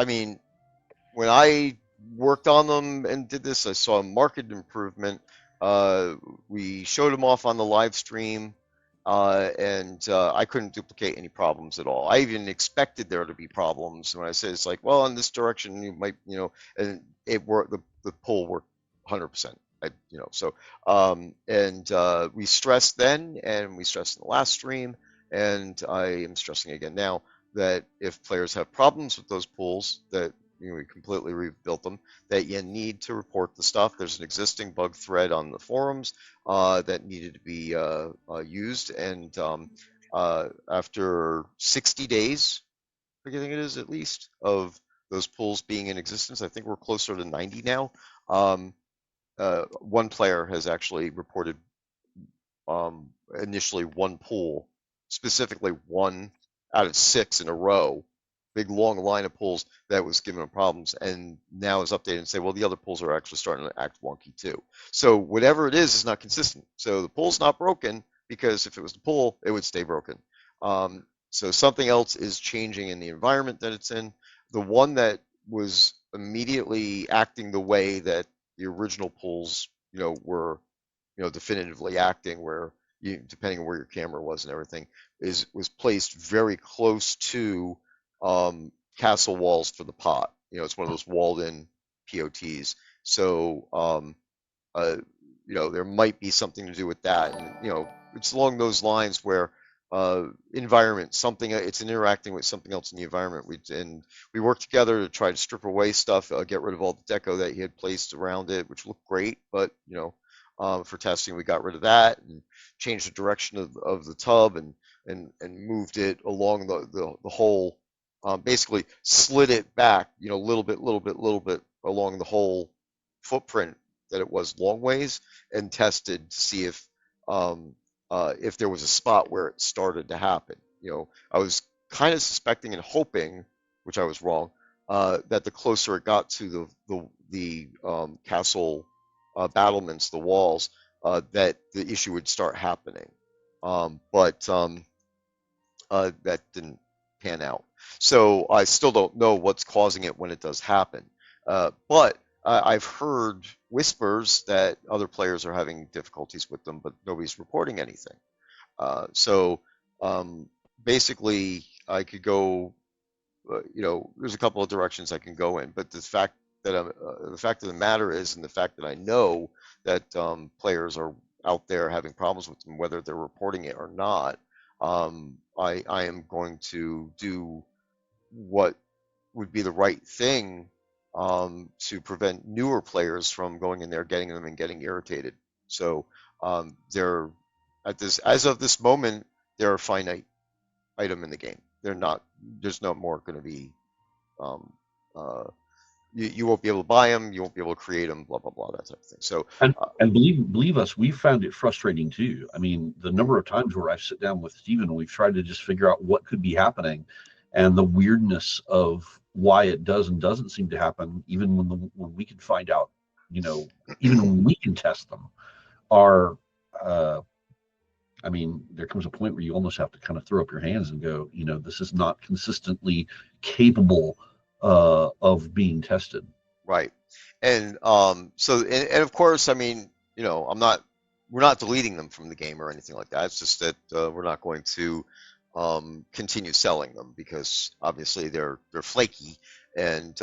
mean, when I worked on them and did this, I saw a marked improvement. Uh, we showed them off on the live stream, and I couldn't duplicate any problems at all. I even expected there to be problems. When I said it's like, well, in this direction, you might, and it worked. The pull worked 100%. And we stressed then, and we stressed in the last stream, and I am stressing again now that if players have problems with those pools, that we completely rebuilt them, that you need to report the stuff. There's an existing bug thread on the forums that needed to be used, and after 60 days, I think it is at least, of those pools being in existence, I think we're closer to 90 now. One player has actually reported initially one pool, specifically one out of six in a row, big long line of pools that was giving them problems, and now is updated and say, well, the other pools are actually starting to act wonky too. So whatever it is not consistent. So the pool's not broken because if it was the pool, it would stay broken. So something else is changing in the environment that it's in. The one that was immediately acting the way that the original pools, were definitively acting, where you, depending on where your camera was and everything, was placed very close to castle walls for the pot. It's one of those walled-in POTs. So uh, there might be something to do with that, and it's along those lines where environment, something, it's interacting with something else in the environment. We worked together to try to strip away stuff, get rid of all the deco that he had placed around it, which looked great, but for testing, we got rid of that and changed the direction of the tub, and moved it along the whole, basically slid it back, little bit along the whole footprint that it was long ways, and tested to see if there was a spot where it started to happen. I was kind of suspecting and hoping, which I was wrong, that the closer it got to the castle battlements, the walls, that the issue would start happening. But that didn't pan out. So I still don't know what's causing it when it does happen. But I've heard whispers that other players are having difficulties with them, but nobody's reporting anything. So um, basically, I could go. There's a couple of directions I can go in, but the fact of the matter is, and the fact that I know that players are out there having problems with them, whether they're reporting it or not, I am going to do what would be the right thing to prevent newer players from going in there, getting them, and getting irritated. So they're at this as of this moment, they're a finite item in the game. They're not. There's no more going to be. Um, uh, you won't be able to buy them. You won't be able to create them. Blah blah blah. That type of thing. So And believe us, we found it frustrating too. I mean, the number of times where I sit down with Stephen and we've tried to just figure out what could be happening, and the weirdness of why it does and doesn't seem to happen, even when we can find out, even when we can test them, are uh, I mean, there comes a point where you almost have to kind of throw up your hands and go, this is not consistently capable of being tested. right. And and of course, I mean, we're not deleting them from the game or anything like that. It's just that we're not going to continue selling them because obviously they're flaky, and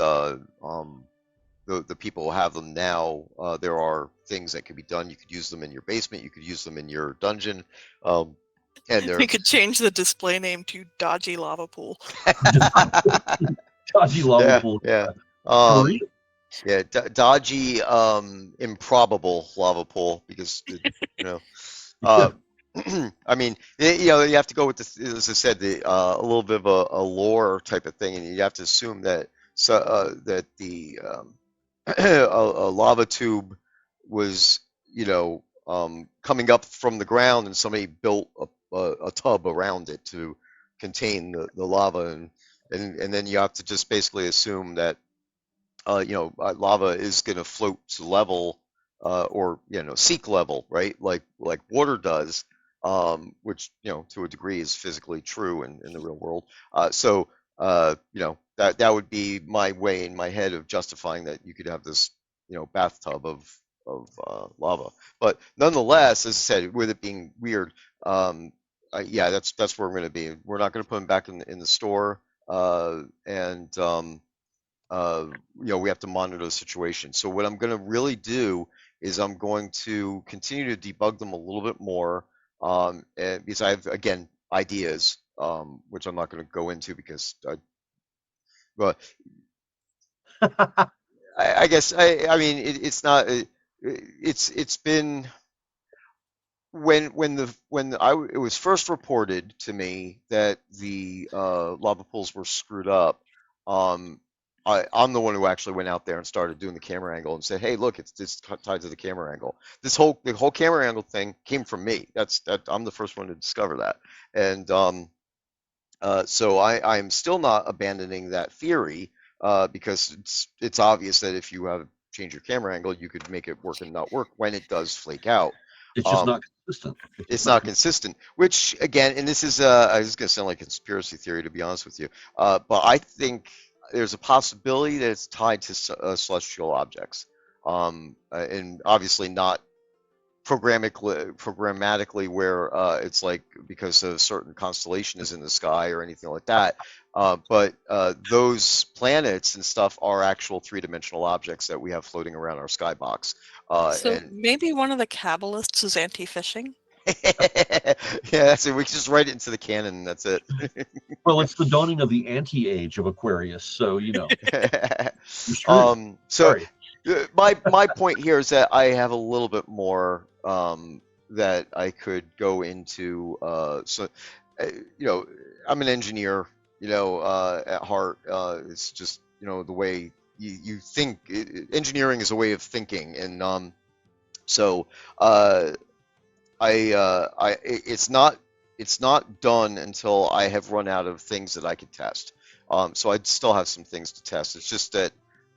the people who have them now, there are things that could be done. You could use them in your basement. You could use them in your dungeon, and We could change the display name to Dodgy Lava Pool. Dodgy lava yeah, pool. yeah. For real. Yeah, dodgy, improbable lava pool because uh, I mean, you have to go with as I said, a little bit of a lore type of thing, and you have to assume that that the a lava tube was coming up from the ground, and somebody built a tub around it to contain the lava, and then you have to just basically assume that lava is going to float to level, or seek level, right? Like water does, which to a degree is physically true in the real world. So that would be my way in my head of justifying that you could have this bathtub of lava. But nonetheless, as I said, with it being weird, yeah, that's where we're going to be. We're not going to put them back in the store, and we have to monitor the situation. So what I'm going to really do is I'm going to continue to debug them a little bit more, and because I have again ideas, which I'm not going to go into because but I guess I mean it's not it's been it was first reported to me that the lava pools were screwed up. um, I'm the one who actually went out there and started doing the camera angle and said, "Hey, look, it's tied to the camera angle." The whole camera angle thing came from me. I'm the first one to discover that, and so I'm still not abandoning that theory, because it's obvious that if you have change your camera angle, you could make it work and not work when it does flake out. It's just Um, not consistent. it's not consistent, which again, and this is going to sound like conspiracy theory to be honest with you, but I think there's a possibility that it's tied to celestial objects, and obviously not programmatically where it's like because a certain constellation is in the sky or anything like that. But those planets and stuff are actual three-dimensional objects that we have floating around our skybox. So And maybe one of the Kabbalists is anti-fishing? yeah, that's it. We can just write it into the canon and that's it. Well, it's the dawning of the anti-age of Aquarius, so you're screwed. So Sorry. my point here is that I have a little bit more that I could go into. So you know, I'm an engineer. At heart, it's just the way you think. Engineering is a way of thinking, and so it's not done until I have run out of things that I could test. So I still have some things to test. It's just that,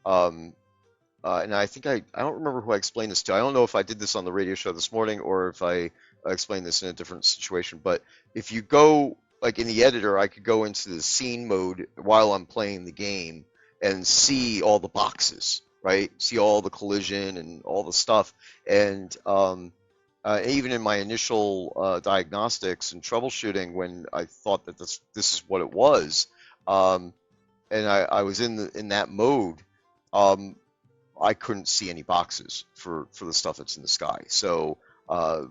um, and I think I don't remember who I explained this to. I don't know if I did this on the radio show this morning or if I explained this in a different situation. But if you go like in the editor, I could go into the scene mode while I'm playing the game and see all the boxes, right? See all the collision and all the stuff, and even in my initial diagnostics and troubleshooting, when I thought that this is what it was, and I was in that mode, um, I couldn't see any boxes for the stuff that's in the sky. So I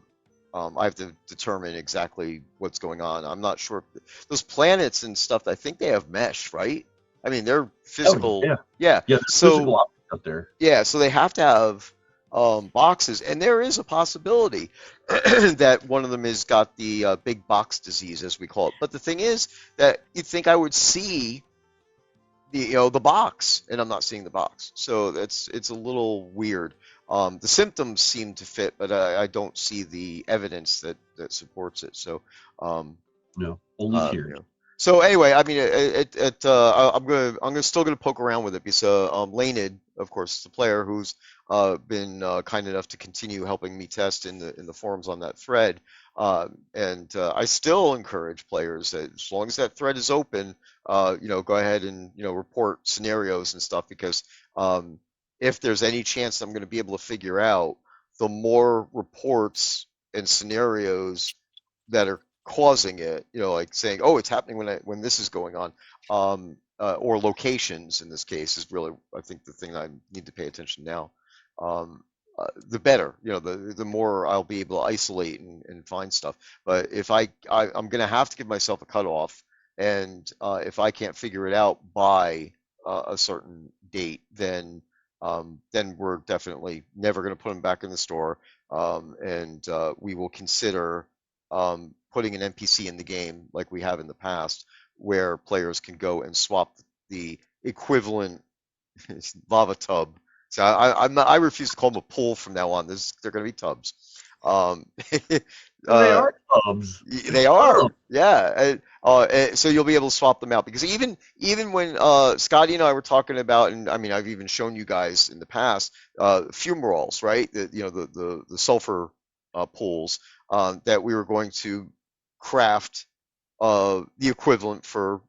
have to determine exactly what's going on. I'm not sure those planets and stuff. I think they have mesh, right? I mean, they're Oh physical. yeah, Yeah. yeah. There's physical So options out there. yeah, so they have to have boxes, and there is a possibility that one of them has got the big box disease, as we call it. But the thing is that you'd think I would see the box, and I'm not seeing the box, so it's a little weird. The symptoms seem to fit, but I don't see the evidence that supports it. So um, No, only you theory. know. So anyway, I mean, I'm still gonna poke around with it because Lanid, of course, is the player who's been kind enough to continue helping me test in the forums on that thread. And I still encourage players that as long as that thread is open, go ahead and report scenarios and stuff because if there's any chance I'm going to be able to figure out, the more reports and scenarios that are causing it, like saying, "Oh, it's happening when this is going on," or locations in this case is really, I think, the thing I need to pay attention now. The better, the more I'll be able to isolate and find stuff. But if I'm going to have to give myself a cutoff, and if I can't figure it out by a certain date, then we're definitely never going to put them back in the store, and we will consider putting an NPC in the game like we have in the past, where players can go and swap the equivalent lava tub. So I refuse to call them a pool from now on. They're going to be tubs. Um, They uh, are tubs. They're they are, tubs. yeah. So you'll be able to swap them out because even when Scotty and I were talking about, and I mean I've even shown you guys in the past, fumaroles, right? The sulfur pools that we were going to craft the equivalent for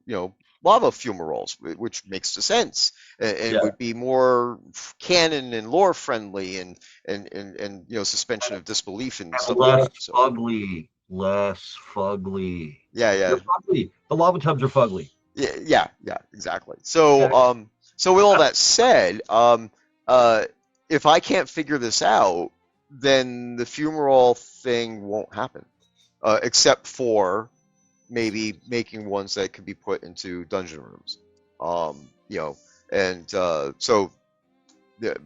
lava fumaroles, which makes sense and Yeah. would be more canon and lore friendly and suspension of disbelief and And stuff like less that. So fugly. Less fugly. yeah, They're yeah, fugly. The lava tubs are fugly. yeah, yeah, yeah, exactly. So Okay. so with all that said, uh, if I can't figure this out, then the fumarole thing won't happen, except for maybe making ones that could be put into dungeon rooms. Um, you know, and so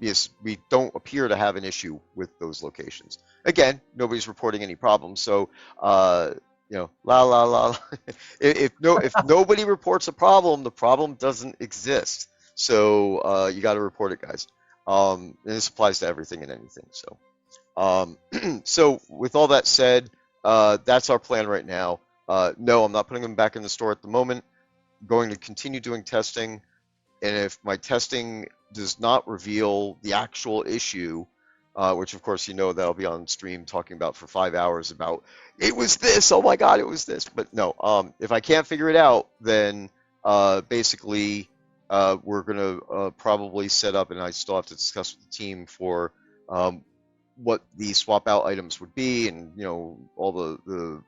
because we don't appear to have an issue with those locations. Again, nobody's reporting any problems, so la la la. If nobody reports a problem, the problem doesn't exist. So you got to report it, guys. And this applies to everything and anything. So so with all that said, that's our plan right now. No, I'm not putting them back in the store at the moment. I'm going to continue doing testing, and if my testing does not reveal the actual issue, which of course that I'll be on stream talking about for 5 hours about it was this, oh my god, it was this. But no, if I can't figure it out, then basically we're gonna probably set up, and I still have to discuss with the team for um, what the swap out items would be, and all the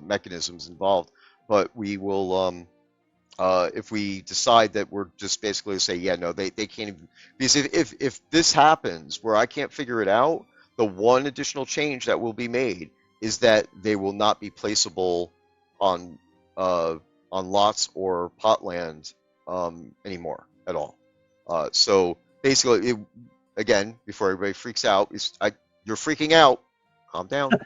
mechanisms involved. But we will. If we decide that we're just basically say, yeah, no, they can't even, because if this happens where I can't figure it out, the one additional change that will be made is that they will not be placeable on uh, on lots or potland anymore at all. So basically, again, before everybody freaks out, you're freaking out. Calm down.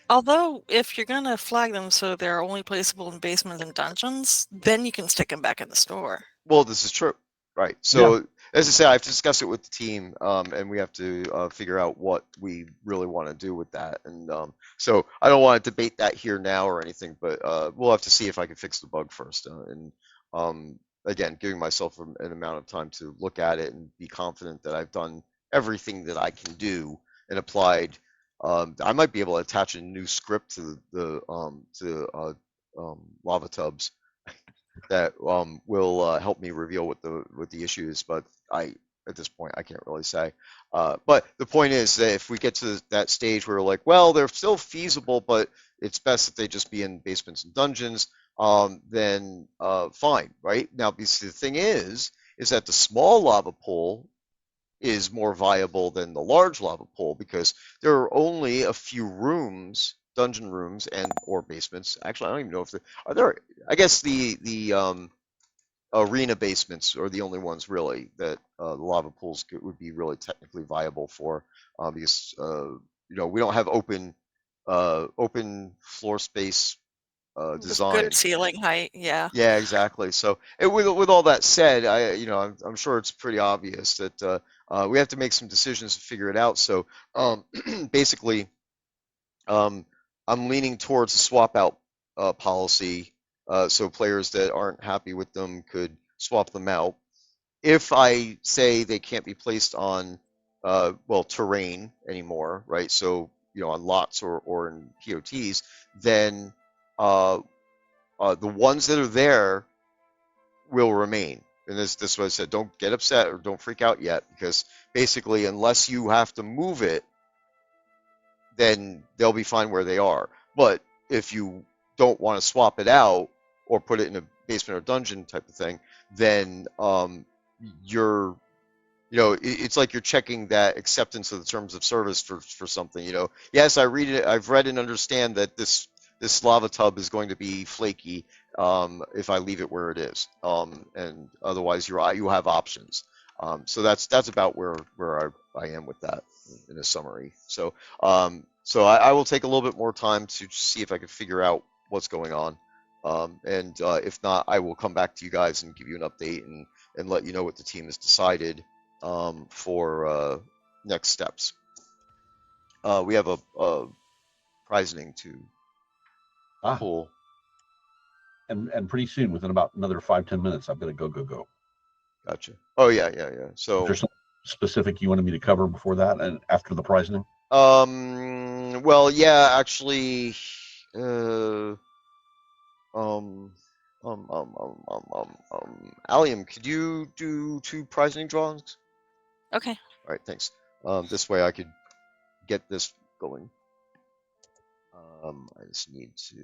Although, if you're gonna flag them so they're only placeable in basements and dungeons, then you can stick them back in the store. Well, this is true, right? Yeah. So, as I said, I have to discuss it with the team, and we have to figure out what we really want to do with that. And so, I don't want to debate that here now or anything, but we'll have to see if I can fix the bug first. And again, giving myself an amount of time to look at it and be confident that I've done everything that I can do and applied. I might be able to attach a new script to lava tubs that will help me reveal what the issue is. But at this point I can't really say. But the point is that if we get to that stage where we're like, well, they're still feasible, but it's best that they just be in basements and dungeons, then fine, right? Now, because the thing is that the small lava pool is more viable than the large lava pool because there are only a few rooms, dungeon rooms and or basements. Actually, I don't even know if there are there. I guess the arena basements are the only ones really that the lava pools would be really technically viable for, because we don't have open floor space With good design. ceiling height, yeah. Yeah, exactly. So, with all that said, I'm sure it's pretty obvious that we have to make some decisions to figure it out. So, basically, um, I'm leaning towards a swap out policy, so players that aren't happy with them could swap them out. If I say they can't be placed on, terrain anymore, right? So, on lots or in POTs, then uh, the ones that are there will remain. And this is what I said. Don't get upset or don't freak out yet, because basically, unless you have to move it, then they'll be fine where they are. But if you don't want to swap it out or put it in a basement or dungeon type of thing, then you're it's like you're checking that acceptance of the terms of service for something. Yes, I've read and understand that this lava tub is going to be flaky if I leave it where it is, and otherwise you have options. So that's about where I am with that in a summary. So I will take a little bit more time to see if I can figure out what's going on, and if not, I will come back to you guys and give you an update and let you know what the team has decided for next steps. We have a prizing to Ah, pull. and pretty soon, within about another 5-10 minutes, I've got to go. Gotcha. Oh yeah. Is there So, something specific you wanted me to cover before that and after the pricing? well, yeah, actually, uh, um, Allium, could you do 2 prizing drawings? Okay. All right, thanks. This way I could get this going. I just need to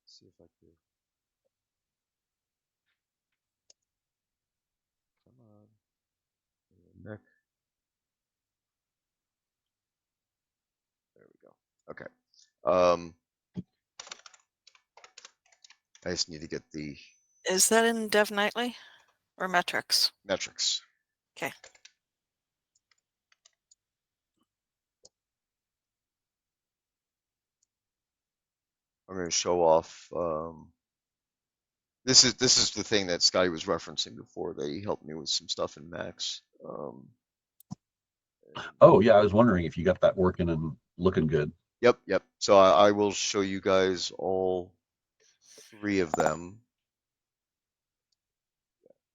see if I could. Come on. Neck. There we go. Okay. Um, I just need to get the Is that in Dev Nightly or metrics? metrics. Okay. I'm going to show off. This is the thing that Scotty was referencing before. They helped me with some stuff in Max. Oh yeah, I was wondering if you got that working and looking good. Yep. So I will show you guys all 3 of them.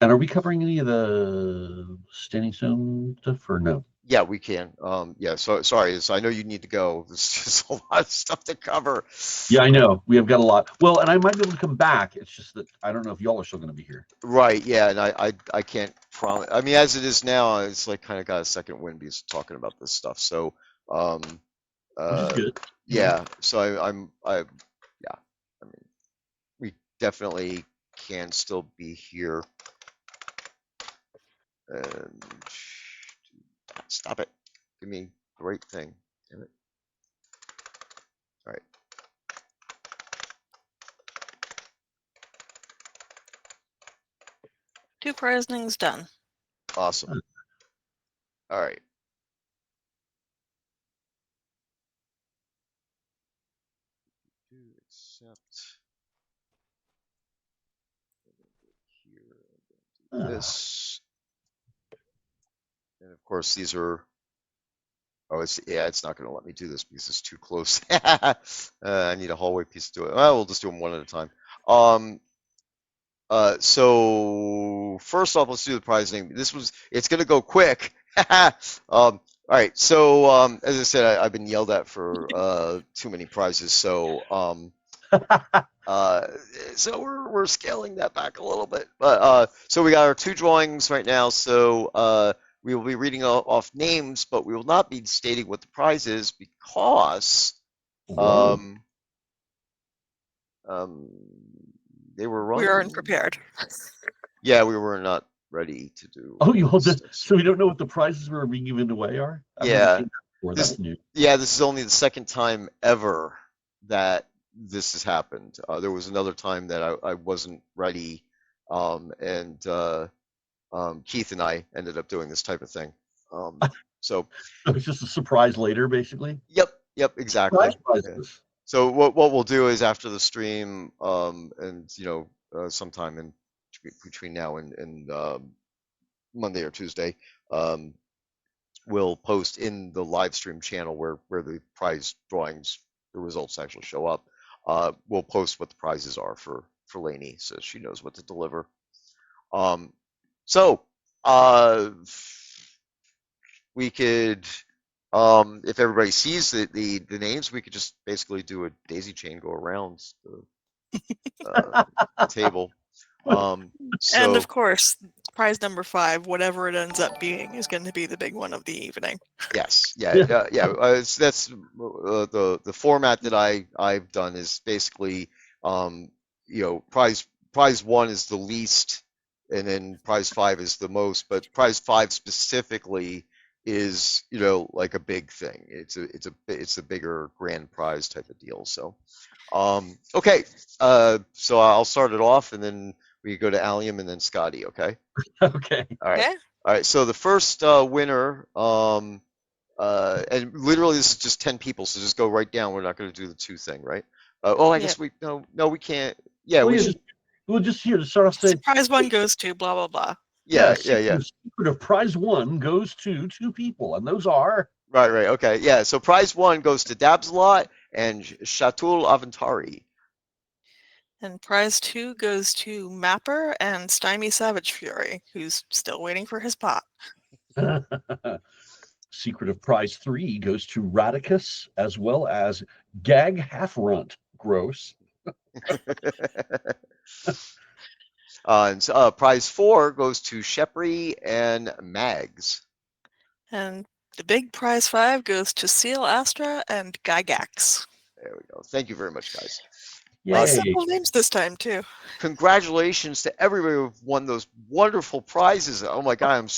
And are we covering any of the standing stone stuff or no? Yeah, we can. Yeah. So sorry. I know you need to go. There's just a lot of stuff to cover. Yeah, I know. We have got a lot. Well, and I might be able to come back. It's just that I don't know if y'all are still going to be here. Right. Yeah. And I can't promise. I mean, as it is now, it's like kind of got a second wind because talking about this stuff. So, um, Which is good. yeah. So yeah. I mean, we definitely can still be here. And stop it. Give me the right thing. Damn it. All right. 2 prizings done. Awesome. All right. Do accept. Here and do this. And of course, these are. Oh, it's not going to let me do this because it's too close. I need a hallway piece to do it. Well, we'll just do them one at a time. So first off, let's do the prizing. It's going to go quick. All right. So, as I said, I've been yelled at for too many prizes. So, so we're scaling that back a little bit. But so we got our 2 drawings right now. So we will be reading off names, but we will not be stating what the prize is because Whoa. um, they were We are running. unprepared. Yeah, we were not ready to do. Oh, you hold this that. stuff. So we don't know what the prizes were being given away are? I've never Yeah. seen that before. This That's new. yeah, this is only the second time ever that this has happened. There was another time that I wasn't ready And Keith and I ended up doing this type of thing. So, It's just a surprise later, basically. yep, exactly. Surprise Yeah. prizes. So what we'll do is after the stream, and sometime in between now and Monday or Tuesday, um, we'll post in the live stream channel where the prize drawings, the results actually show up. We'll post what the prizes are for Lainey, so she knows what to deliver. Um, so uh, we could, if everybody sees the names, we could just basically do a daisy chain go around the table. And So of course, prize number 5, whatever it ends up being, is going to be the big one of the evening. yes, yeah, Yeah. yeah. That's the format that I've done is basically, prize one is the least, and then prize five is the most. But prize five specifically is like a big thing. It's a bigger grand prize type of deal. So okay, so I'll start it off, and then we go to Allium and then Scotty. Okay. Okay. All right. Okay? All right. So the first winner. And literally this is just 10 people, so just go right down. We're not going to do the two thing, right? I Yeah. guess no, we can't. Yeah, Oh we yeah, should. we'll just here to start off saying, Prize 1 goes to blah, blah, blah. yeah, Yeah. secret of prize one goes to 2 people, and those are Right. Okay. Yeah. So prize one goes to Dabslot and Shatul Avantari. And prize 2 goes to Mapper and Stymie Savage Fury, who's still waiting for his pot. secret of prize 3 goes to Radicus as well as Gag Half Runt. Gross. And prize four goes to Shepri and Mags. And the big prize 5 goes to Seal Astra and Gygax. There we go. Thank you very much, guys. Nice Yay. simple names this time, too. Congratulations to everybody who won those wonderful prizes. Oh my God,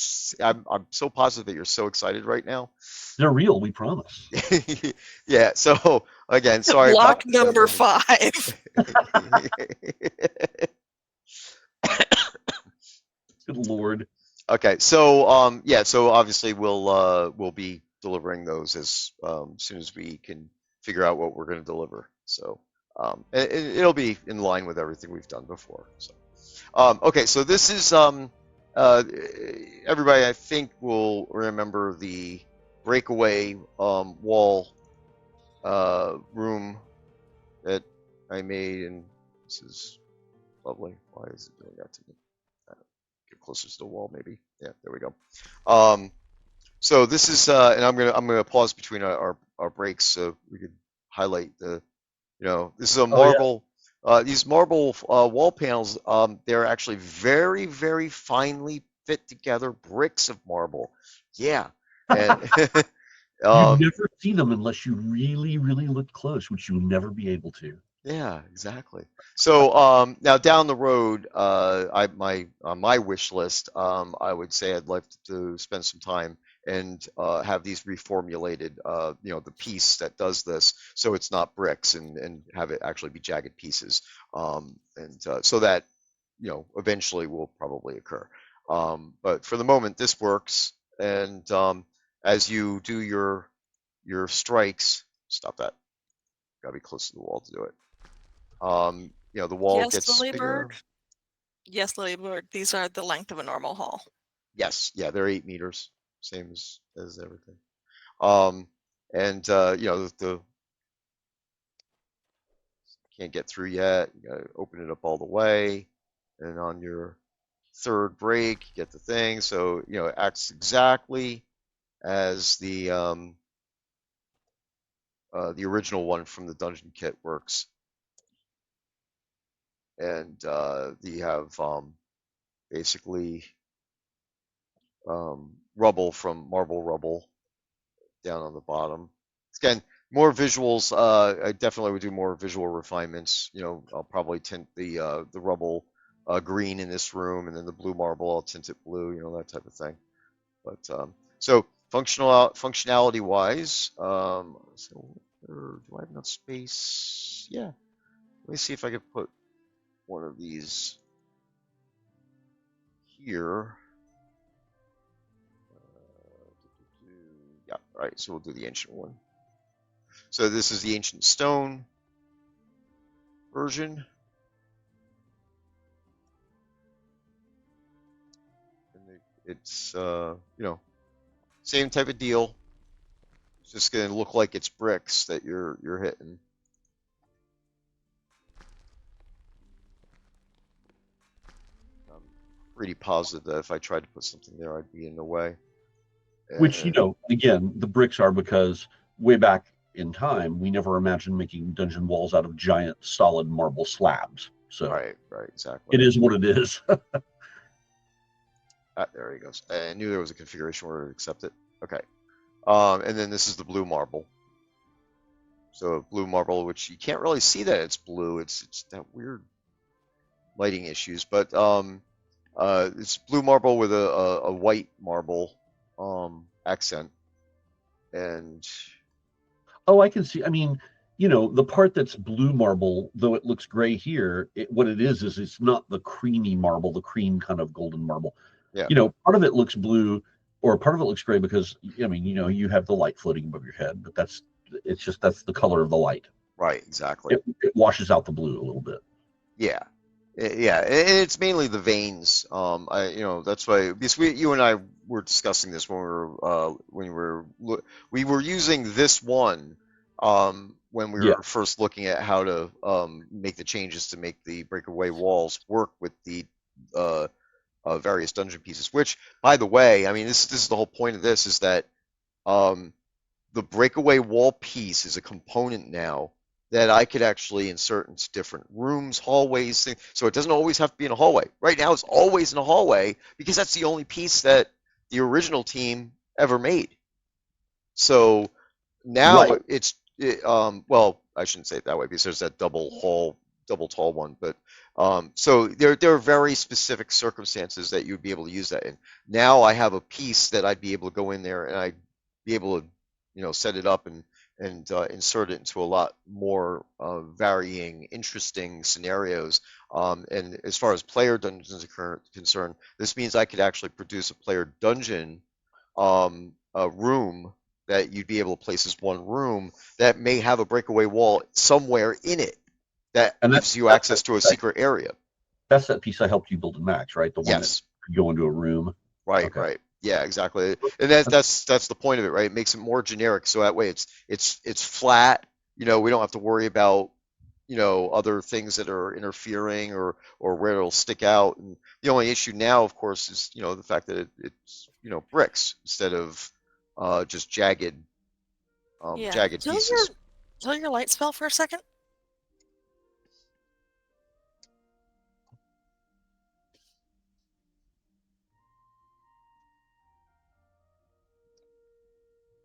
I'm so positive that you're so excited right now. They're real, we promise. Yeah. So again, sorry Block about number 5. Good Lord. Okay. So yeah. So obviously we'll be delivering those as soon as we can figure out what we're going to deliver. So it'll be in line with everything we've done before. So okay. So this is uh, everybody I think will remember the breakaway wall room that I made, and this is lovely. Why is it doing that to me? Get closer to the wall, maybe. Yeah, there we go. So this is, and I'm gonna pause between our breaks so we could highlight this is a Oh yeah. marble. These marble wall panels, they're actually very, very finely fit together bricks of marble. Yeah, and You um, never see them unless you really, really look close, which you'll never be able to. yeah, exactly. So now down the road, on my wish list, I would say I'd like to spend some time and have these reformulated. The piece that does this, so it's not bricks, and have it actually be jagged pieces, and so that eventually will probably occur. But for the moment, this works, and as you do your strikes, stop that. Gotta be close to the wall to do it. The wall Yes, gets Lilybird. bigger. Yes, Lilybird. These are the length of a normal hall. Yes, yeah, they're 8 meters, same as everything. Um, and the can't get through yet. You gotta open it up all the way, and on your third break, you get the thing. So it acts exactly as the original one from the dungeon kit works, and you have basically rubble from marble rubble down on the bottom. Again, more visuals. I definitely would do more visual refinements. I'll probably tint the rubble green in this room, and then the blue marble I'll tint it blue. That type of thing. But so functionality wise, do I have enough space? Yeah. Let me see if I could put one of these here. Yeah, all right, so we'll do the ancient one. So this is the ancient stone version. And it's, same type of deal. It's just going to look like it's bricks that you're hitting. I'm pretty positive that if I tried to put something there, I'd be in the way. Which, again, the bricks are because way back in time, we never imagined making dungeon walls out of giant solid marble slabs. So Right, exactly. it is what it is. There he goes. I knew there was a configuration where it would accept it. Okay. And then this is the blue marble. So blue marble, which you can't really see that it's blue. It's that weird lighting issues, but it's blue marble with a white marble accent, and Oh, I can see. I mean, the part that's blue marble, though it looks gray here, what it is it's not the creamy marble, the cream kind of golden marble. yeah, Part of it looks blue or part of it looks gray because, I mean, you have the light floating above your head, but that's the color of the light. right, exactly. It washes out the blue a little bit. Yeah, yeah, and it's mainly the veins. That's why because you and I were discussing this we were using this one when we Yeah. were first looking at how to make the changes to make the breakaway walls work with the various dungeon pieces. Which, by the way, I mean this is the whole point of this is that um, the breakaway wall piece is a component now that I could actually insert into different rooms, hallways, things. So it doesn't always have to be in a hallway. Right now, it's always in a hallway because that's the only piece that the original team ever made. So now Right. well, I shouldn't say it that way because there's that double tall one. But so there are very specific circumstances that you'd be able to use that in. Now I have a piece that I'd be able to go in there and I'd be able to set it up and insert it into a lot more varying, interesting scenarios. And as far as player dungeons are concerned, this means I could actually produce a player dungeon a room that you'd be able to place as one room that may have a breakaway wall somewhere in it that And gives you access to a secret area. that's that piece I helped you build in Max, right? The one that Yes. could go into a room. Right, Okay. right. Yeah, exactly. And that's the point of it, right? It makes it more generic, so that way it's flat. We don't have to worry about other things that are interfering or where it'll stick out. And the only issue now, of course, is the fact that it's bricks instead of just Yeah. jagged pieces. Kill your light spell for a second.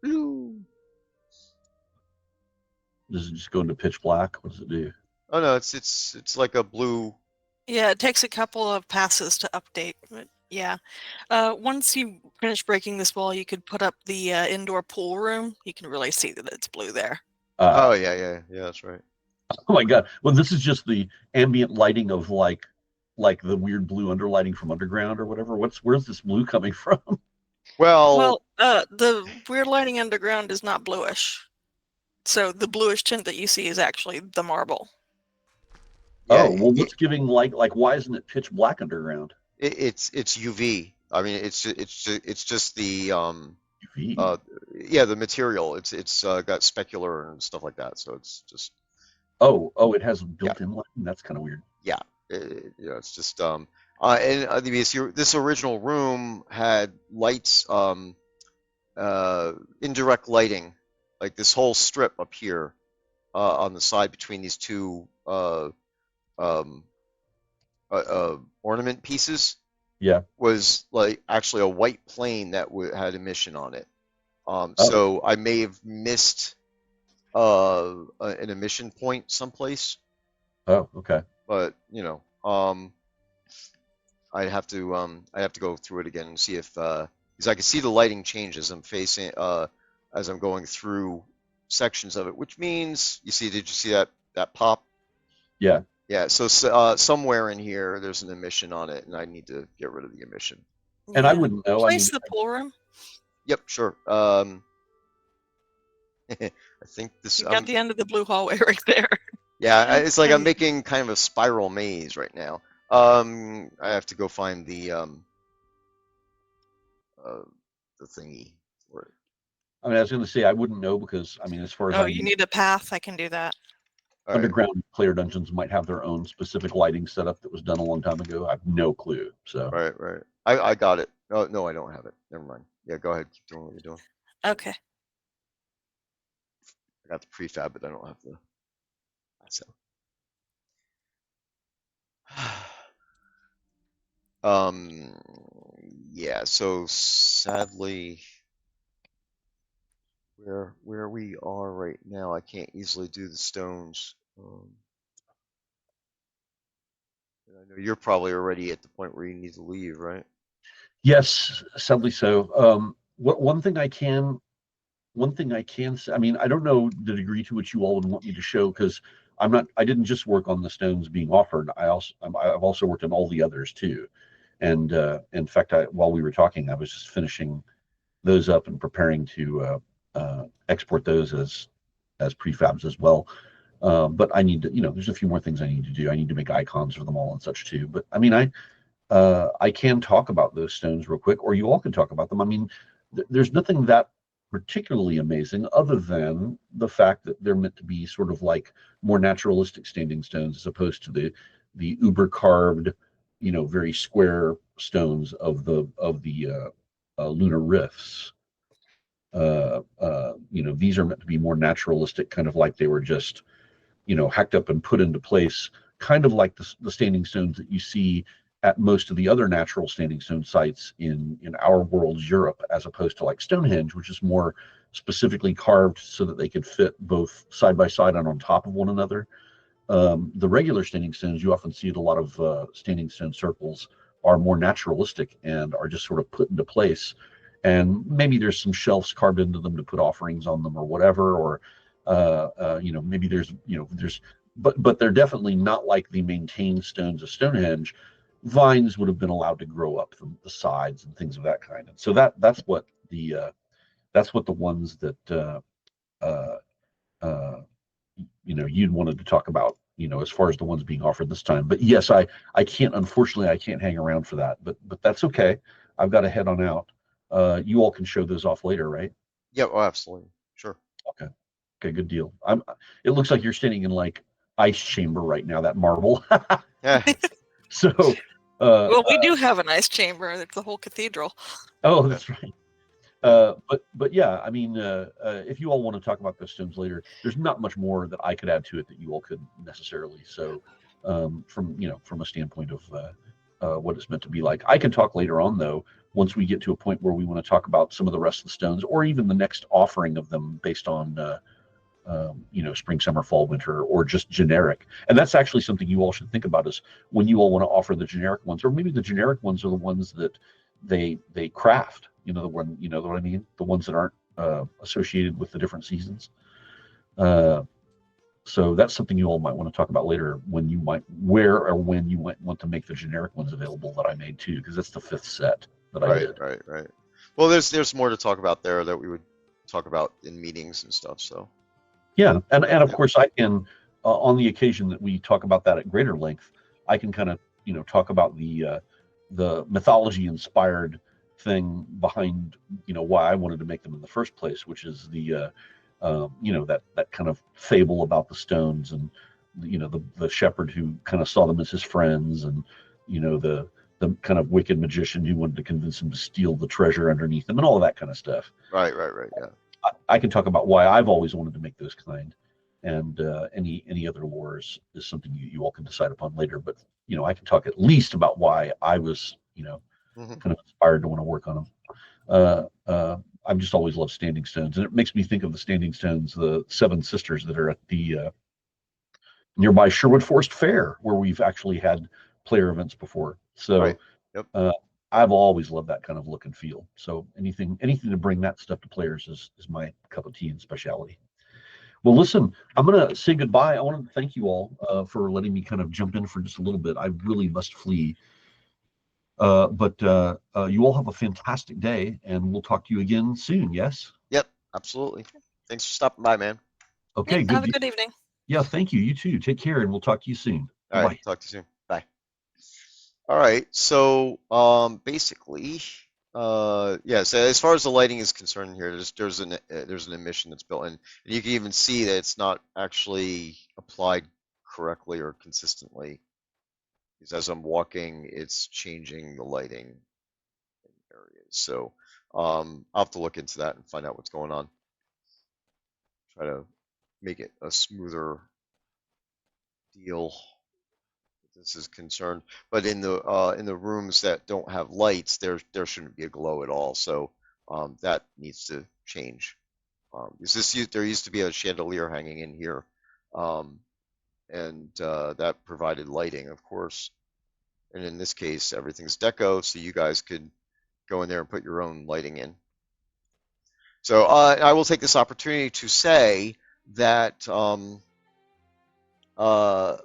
Blue. Does it just go into pitch black? What does it do? Oh no, it's like a blue. Yeah, it takes a couple of passes to update, but yeah. Once you finish breaking this wall, you could put up the indoor pool room. You can really see that it's blue there. Oh yeah, that's right. Oh my God. Well, this is just the ambient lighting of like the weird blue underlighting from Underground or whatever. Where's this blue coming from? Well, the weird lighting underground is not bluish. So the bluish tint that you see is actually the marble. yeah, Oh, well, what's giving why isn't it pitch black Underground? it's UV. I mean, it's just the UV. the material. It's got specular and stuff like that. So it's just Oh, it has yeah, built-in lighting. That's kind of weird. yeah. It's just this original room had lights indirect lighting, like this whole strip up here on the side between these two um, ornament pieces Yeah. was like actually a white plane that had emission on it. Oh, So I may have missed an emission point someplace, okay. but I'd have to go through it again and see if because I can see the lighting change as I'm facing as I'm going through sections of it, which means did you see that pop? Yeah. Yeah, so somewhere in here there's an emission on it, and I need to get rid of the emission. And I Yeah. wouldn't know. I mean, Replace the pool room. Yep, sure. I think this You got the end of the blue hallway right there. yeah, it's like I'm making kind of a spiral maze right now. I have to go find uh, the thingy for it. I mean, I was going to say I wouldn't know because I mean, as far as Oh, I you know, need a path. I can do that. All right, underground player dungeons might have their own specific lighting setup that was done a long time ago. I have no clue. So right, right. I got it. Oh no, I don't have it. Never mind. Yeah, go ahead. Keep doing what you're doing. Okay. I got the prefab, but I don't have the. So. Um, yeah, so sadly, where we are right now, I can't easily do the stones. And I know you're probably already at the point where you need to leave, right? yes, sadly so. What one thing I can say, I mean, I don't know the degree to which you all would want me to show because I didn't just work on the stones being offered. I've also worked on all the others too. And in fact, while we were talking, I was just finishing those up and preparing to export those as prefabs as well. But I need to, there's a few more things I need to do. I need to make icons for them all and such too. But I mean, I can talk about those stones real quick, or you all can talk about them. I mean, there's nothing that particularly amazing other than the fact that they're meant to be sort of like more naturalistic standing stones as opposed to the uber carved, very square stones of the lunar rifts. These are meant to be more naturalistic, kind of like they were just hacked up and put into place, kind of like the standing stones that you see at most of the other natural standing stone sites in our world's Europe, as opposed to like Stonehenge, which is more specifically carved so that they could fit both side by side and on top of one another. The regular standing stones you often see at a lot of standing stone circles are more naturalistic and are just sort of put into place. And maybe there's some shelves carved into them to put offerings on them or whatever, or maybe but they're definitely not like the maintained stones of Stonehenge. Vines would have been allowed to grow up the sides and things of that kind. And so that's what the ones that uh, uh, you'd wanted to talk about, as far as the ones being offered this time. But yes, I can't, unfortunately, I can't hang around for that, but that's okay. I've got to head on out. You all can show those off later, right? Yeah, oh, absolutely. Sure. Okay. Okay, good deal. It looks like you're standing in like ice chamber right now, that marble. Yeah. So, Well, we do have a nice chamber. It's a whole cathedral. oh, that's right. Yeah. But yeah, I mean, if you all want to talk about those stones later, there's not much more that I could add to it that you all could necessarily. So, from a standpoint of what it's meant to be like, I can talk later on though. Once we get to a point where we want to talk about some of the rest of the stones, or even the next offering of them based on spring, summer, fall, winter, or just generic. And that's actually something you all should think about is when you all want to offer the generic ones, or maybe the generic ones are the ones that they craft. The one, you know what I mean? The ones that aren't associated with the different seasons. Uh, so that's something you all might want to talk about later where or when you might want to make the generic ones available that I made too, because that's the fifth set that I Right, did. right, right. Well, there's more to talk about there that we would talk about in meetings and stuff. So Yeah, and of yeah, course I can, on the occasion that we talk about that at greater length, I can kind of talk about the mythology inspired thing behind why I wanted to make them in the first place, which is that kind of fable about the stones and the shepherd who kind of saw them as his friends, and the kind of wicked magician who wanted to convince him to steal the treasure underneath them and all of that kind of stuff. right, right, right. Yeah, I can talk about why I've always wanted to make those kind, and any other lore is something you all can decide upon later. But I can talk at least about why I was hmm kind of inspired to want to work on them. I've just always loved standing stones, and it makes me think of the standing stones, the Seven Sisters that are at the nearby Sherwood Forest Fair, where we've actually had player events before. right. So Yep. uh, I've always loved that kind of look and feel. So anything to bring that stuff to players is my cup of tea and specialty. Well, listen, I'm going to say goodbye. I want to thank you all for letting me kind of jump in for just a little bit. I really must flee. But you all have a fantastic day, and we'll talk to you again soon. Yes? Yep, absolutely. Thanks for stopping by, man. Yep. Okay, Have a good. good evening. Yeah, thank you. You too. Take care, and we'll talk to you soon. Bye All right, bye. talk to you soon. Bye. All right, so basically, yeah. So as far as the lighting is concerned here, there's an emission that's built in, and you can even see that it's not actually applied correctly or consistently. Because as I'm walking, it's changing the lighting areas. So I'll have to look into that and find out what's going on. Try to make it a smoother deal. This is concerned. But in the rooms that don't have lights, there shouldn't be a glow at all. So that needs to change. Is this there used to be a chandelier hanging in here, um, and that provided lighting, of course. And in this case, everything's deco, so you guys could go in there and put your own lighting in. So I will take this opportunity to say that uh,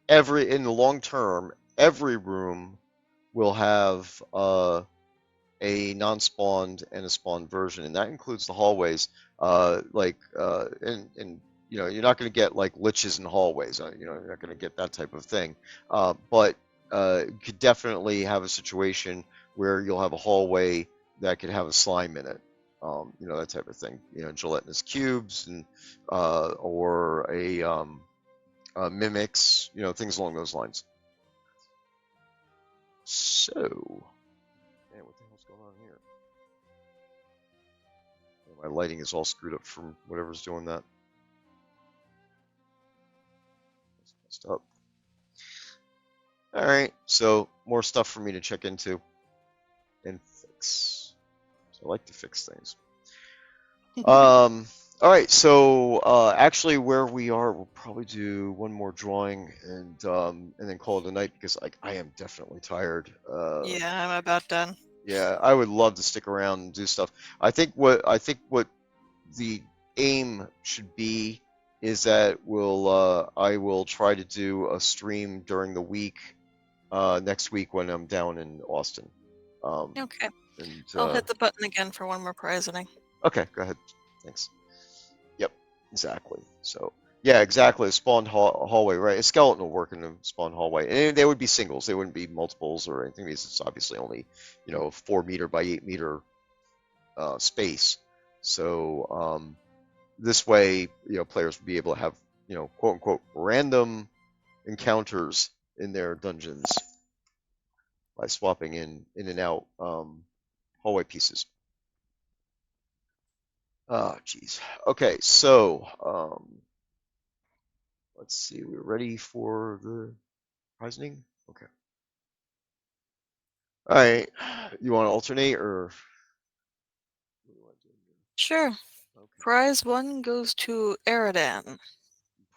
every in the long term, every room will have a non-spawned and a spawned version, and that includes the hallways. And you know, you're not going to get like liches in hallways. You know, you're not going to get that type of thing. But you could definitely have a situation where you'll have a hallway that could have a slime in it. You know, that type of thing. You know, gelatinous cubes and or a mimics. You know, things along those lines. So, man, what the hell's going on here? My lighting is all screwed up from whatever's doing that. That's messed up. All right, so more stuff for me to check into and fix. So I like to fix things. All right, so actually, where we are, we'll probably do one more drawing and then call it a night because I am definitely tired. Yeah, I'm about done. Yeah, I would love to stick around and do stuff. I think what the aim should be is that I will try to do a stream during the week next week when I'm down in Austin. Um, Okay. and I'll hit the button again for one more prisoning. Okay, go ahead. Thanks. Yep, exactly. So yeah, exactly. A spawned hallway, right? A skeleton will work in a spawned hallway, and they would be singles. They wouldn't be multiples or anything because it's obviously only 4 meter by 8 meter space. So this way, players would be able to have quote unquote random encounters in their dungeons by swapping in and out hallway pieces. Oh, geez. Okay, so let's see. We're ready for the prisoning. Okay. All right. You want to alternate or what do you want to do here? Sure. Okay. Prize 1 goes to Eridan.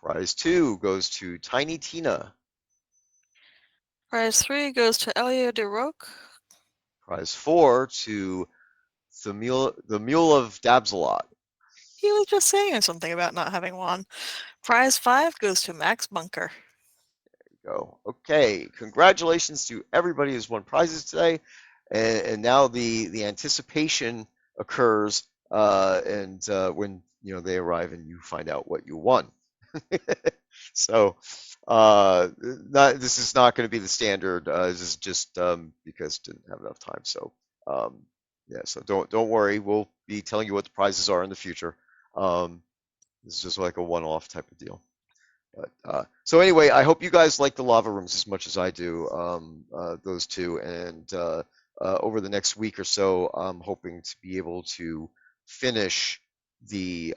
Prize 2 goes to Tiny Tina. Prize 3 goes to Elia de Roque. Prize 4 to the Mule of Dabsalot. He was just saying something about not having one. Prize 5 goes to Max Bunker. Go. Okay, congratulations to everybody who's won prizes today, and now the anticipation occurs, and when they arrive and you find out what you won. So, this is not going to be the standard. This is just because didn't have enough time. So, um, yeah. So don't worry. We'll be telling you what the prizes are in the future. This is just like a one-off type of deal. But so anyway, I hope you guys like the lava rooms as much as I do. Those two, and over the next week or so, I'm hoping to be able to finish the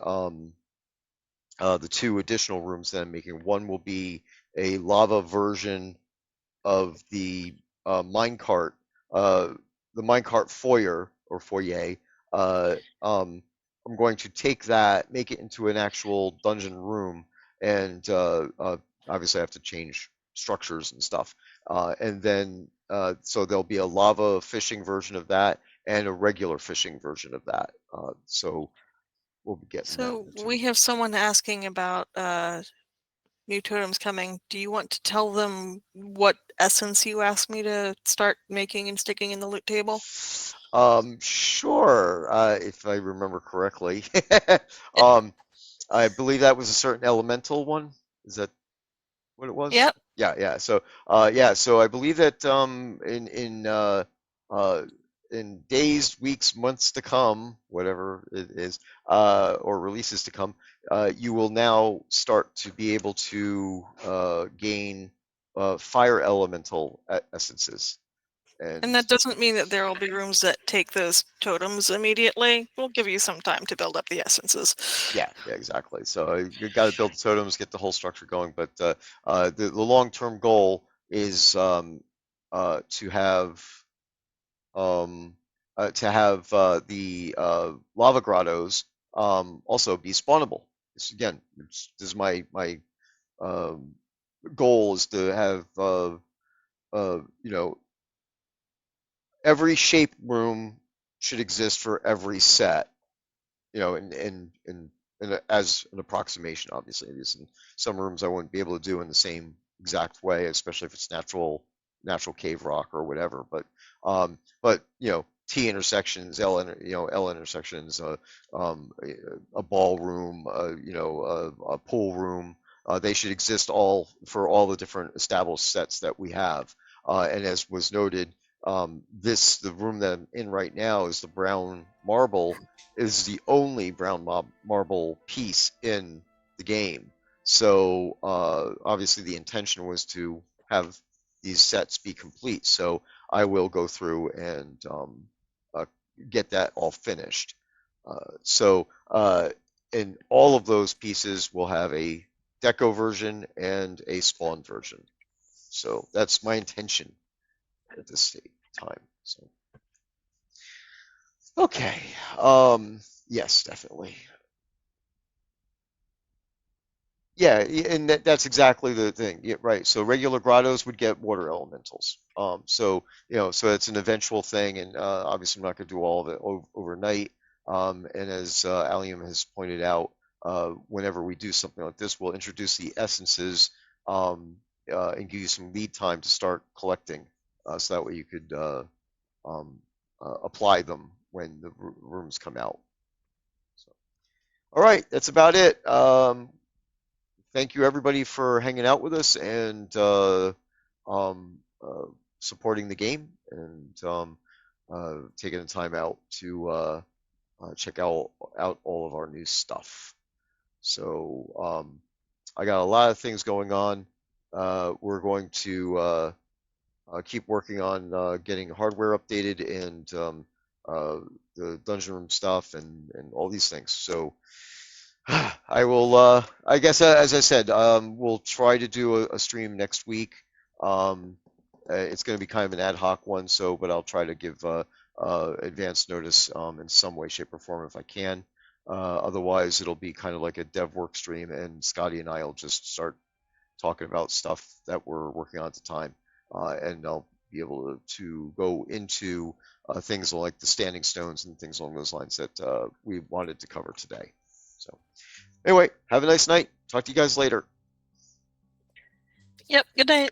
the 2 additional rooms that I'm making. One will be a lava version of minecart, uh, the minecart foyer or foyer. Uh, um, I'm going to take that, make it into an actual dungeon room, and obviously I have to change structures and stuff. And then so there'll be a lava fishing version of that and a regular fishing version of that. So we'll be getting that So too. we have someone asking about new totems coming. Do you want to tell them what essence you asked me to start making and sticking in the loot table? Sure, if I remember correctly. Yep. I believe that was a certain elemental one. Is that what it was? Yep. Yeah, yeah. So, yeah. So I believe that uh, in days, weeks, months to come, whatever it is, or releases to come, you will now start to be able to gain fire elemental essences. And And that doesn't mean that there will be rooms that take those totems immediately. We'll give you some time to build up the essences. yeah, yeah, exactly. So you got to build the totems, get the whole structure going. But the long-term goal is to have the lava grottos also be spawnable. This, again, this is my um, goal is to have you know, every shape room should exist for every set. You know, as an approximation, obviously. Because in some rooms I wouldn't be able to do in the same exact way, especially if it's natural cave rock or whatever. But you know, T intersections, L intersections, a ballroom, a pool room. They should exist all for all the different established sets that we have. And as was noted, the room that I'm in right now is the brown marble is the only brown marble piece in the game. So obviously the intention was to have these sets be complete. So I will go through and uh, get that all finished. And all of those pieces will have a deco version and a spawn version. So that's my intention at this time. So okay, yes, definitely. Yeah, and that's exactly the thing. Yeah, right. So regular grottos would get water elementals. So so it's an eventual thing, and obviously I'm not going to do all of it overnight. And as Allium has pointed out, whenever we do something like this, we'll introduce the essences and give you some lead time to start collecting, so that way you could um, apply them when the rooms come out. So, all right, that's about it. Thank you everybody for hanging out with us and um, supporting the game and taking the time out to check out all of our new stuff. So I got a lot of things going on. We're going to keep working on getting hardware updated and uh, the dungeon room stuff and all these things. So I will, I guess, as I said, we'll try to do a stream next week. Um, it's going to be kind of an ad hoc one, but I'll try to give advance notice in some way, shape, or form if I can. Otherwise, it'll be kind of like a dev work stream, and Scotty and I will just start talking about stuff that we're working on at the time, and I'll be able to go into things like the standing stones and things along those lines that we wanted to cover today. So. Anyway, have a nice night. Talk to you guys later. Yep. Good night.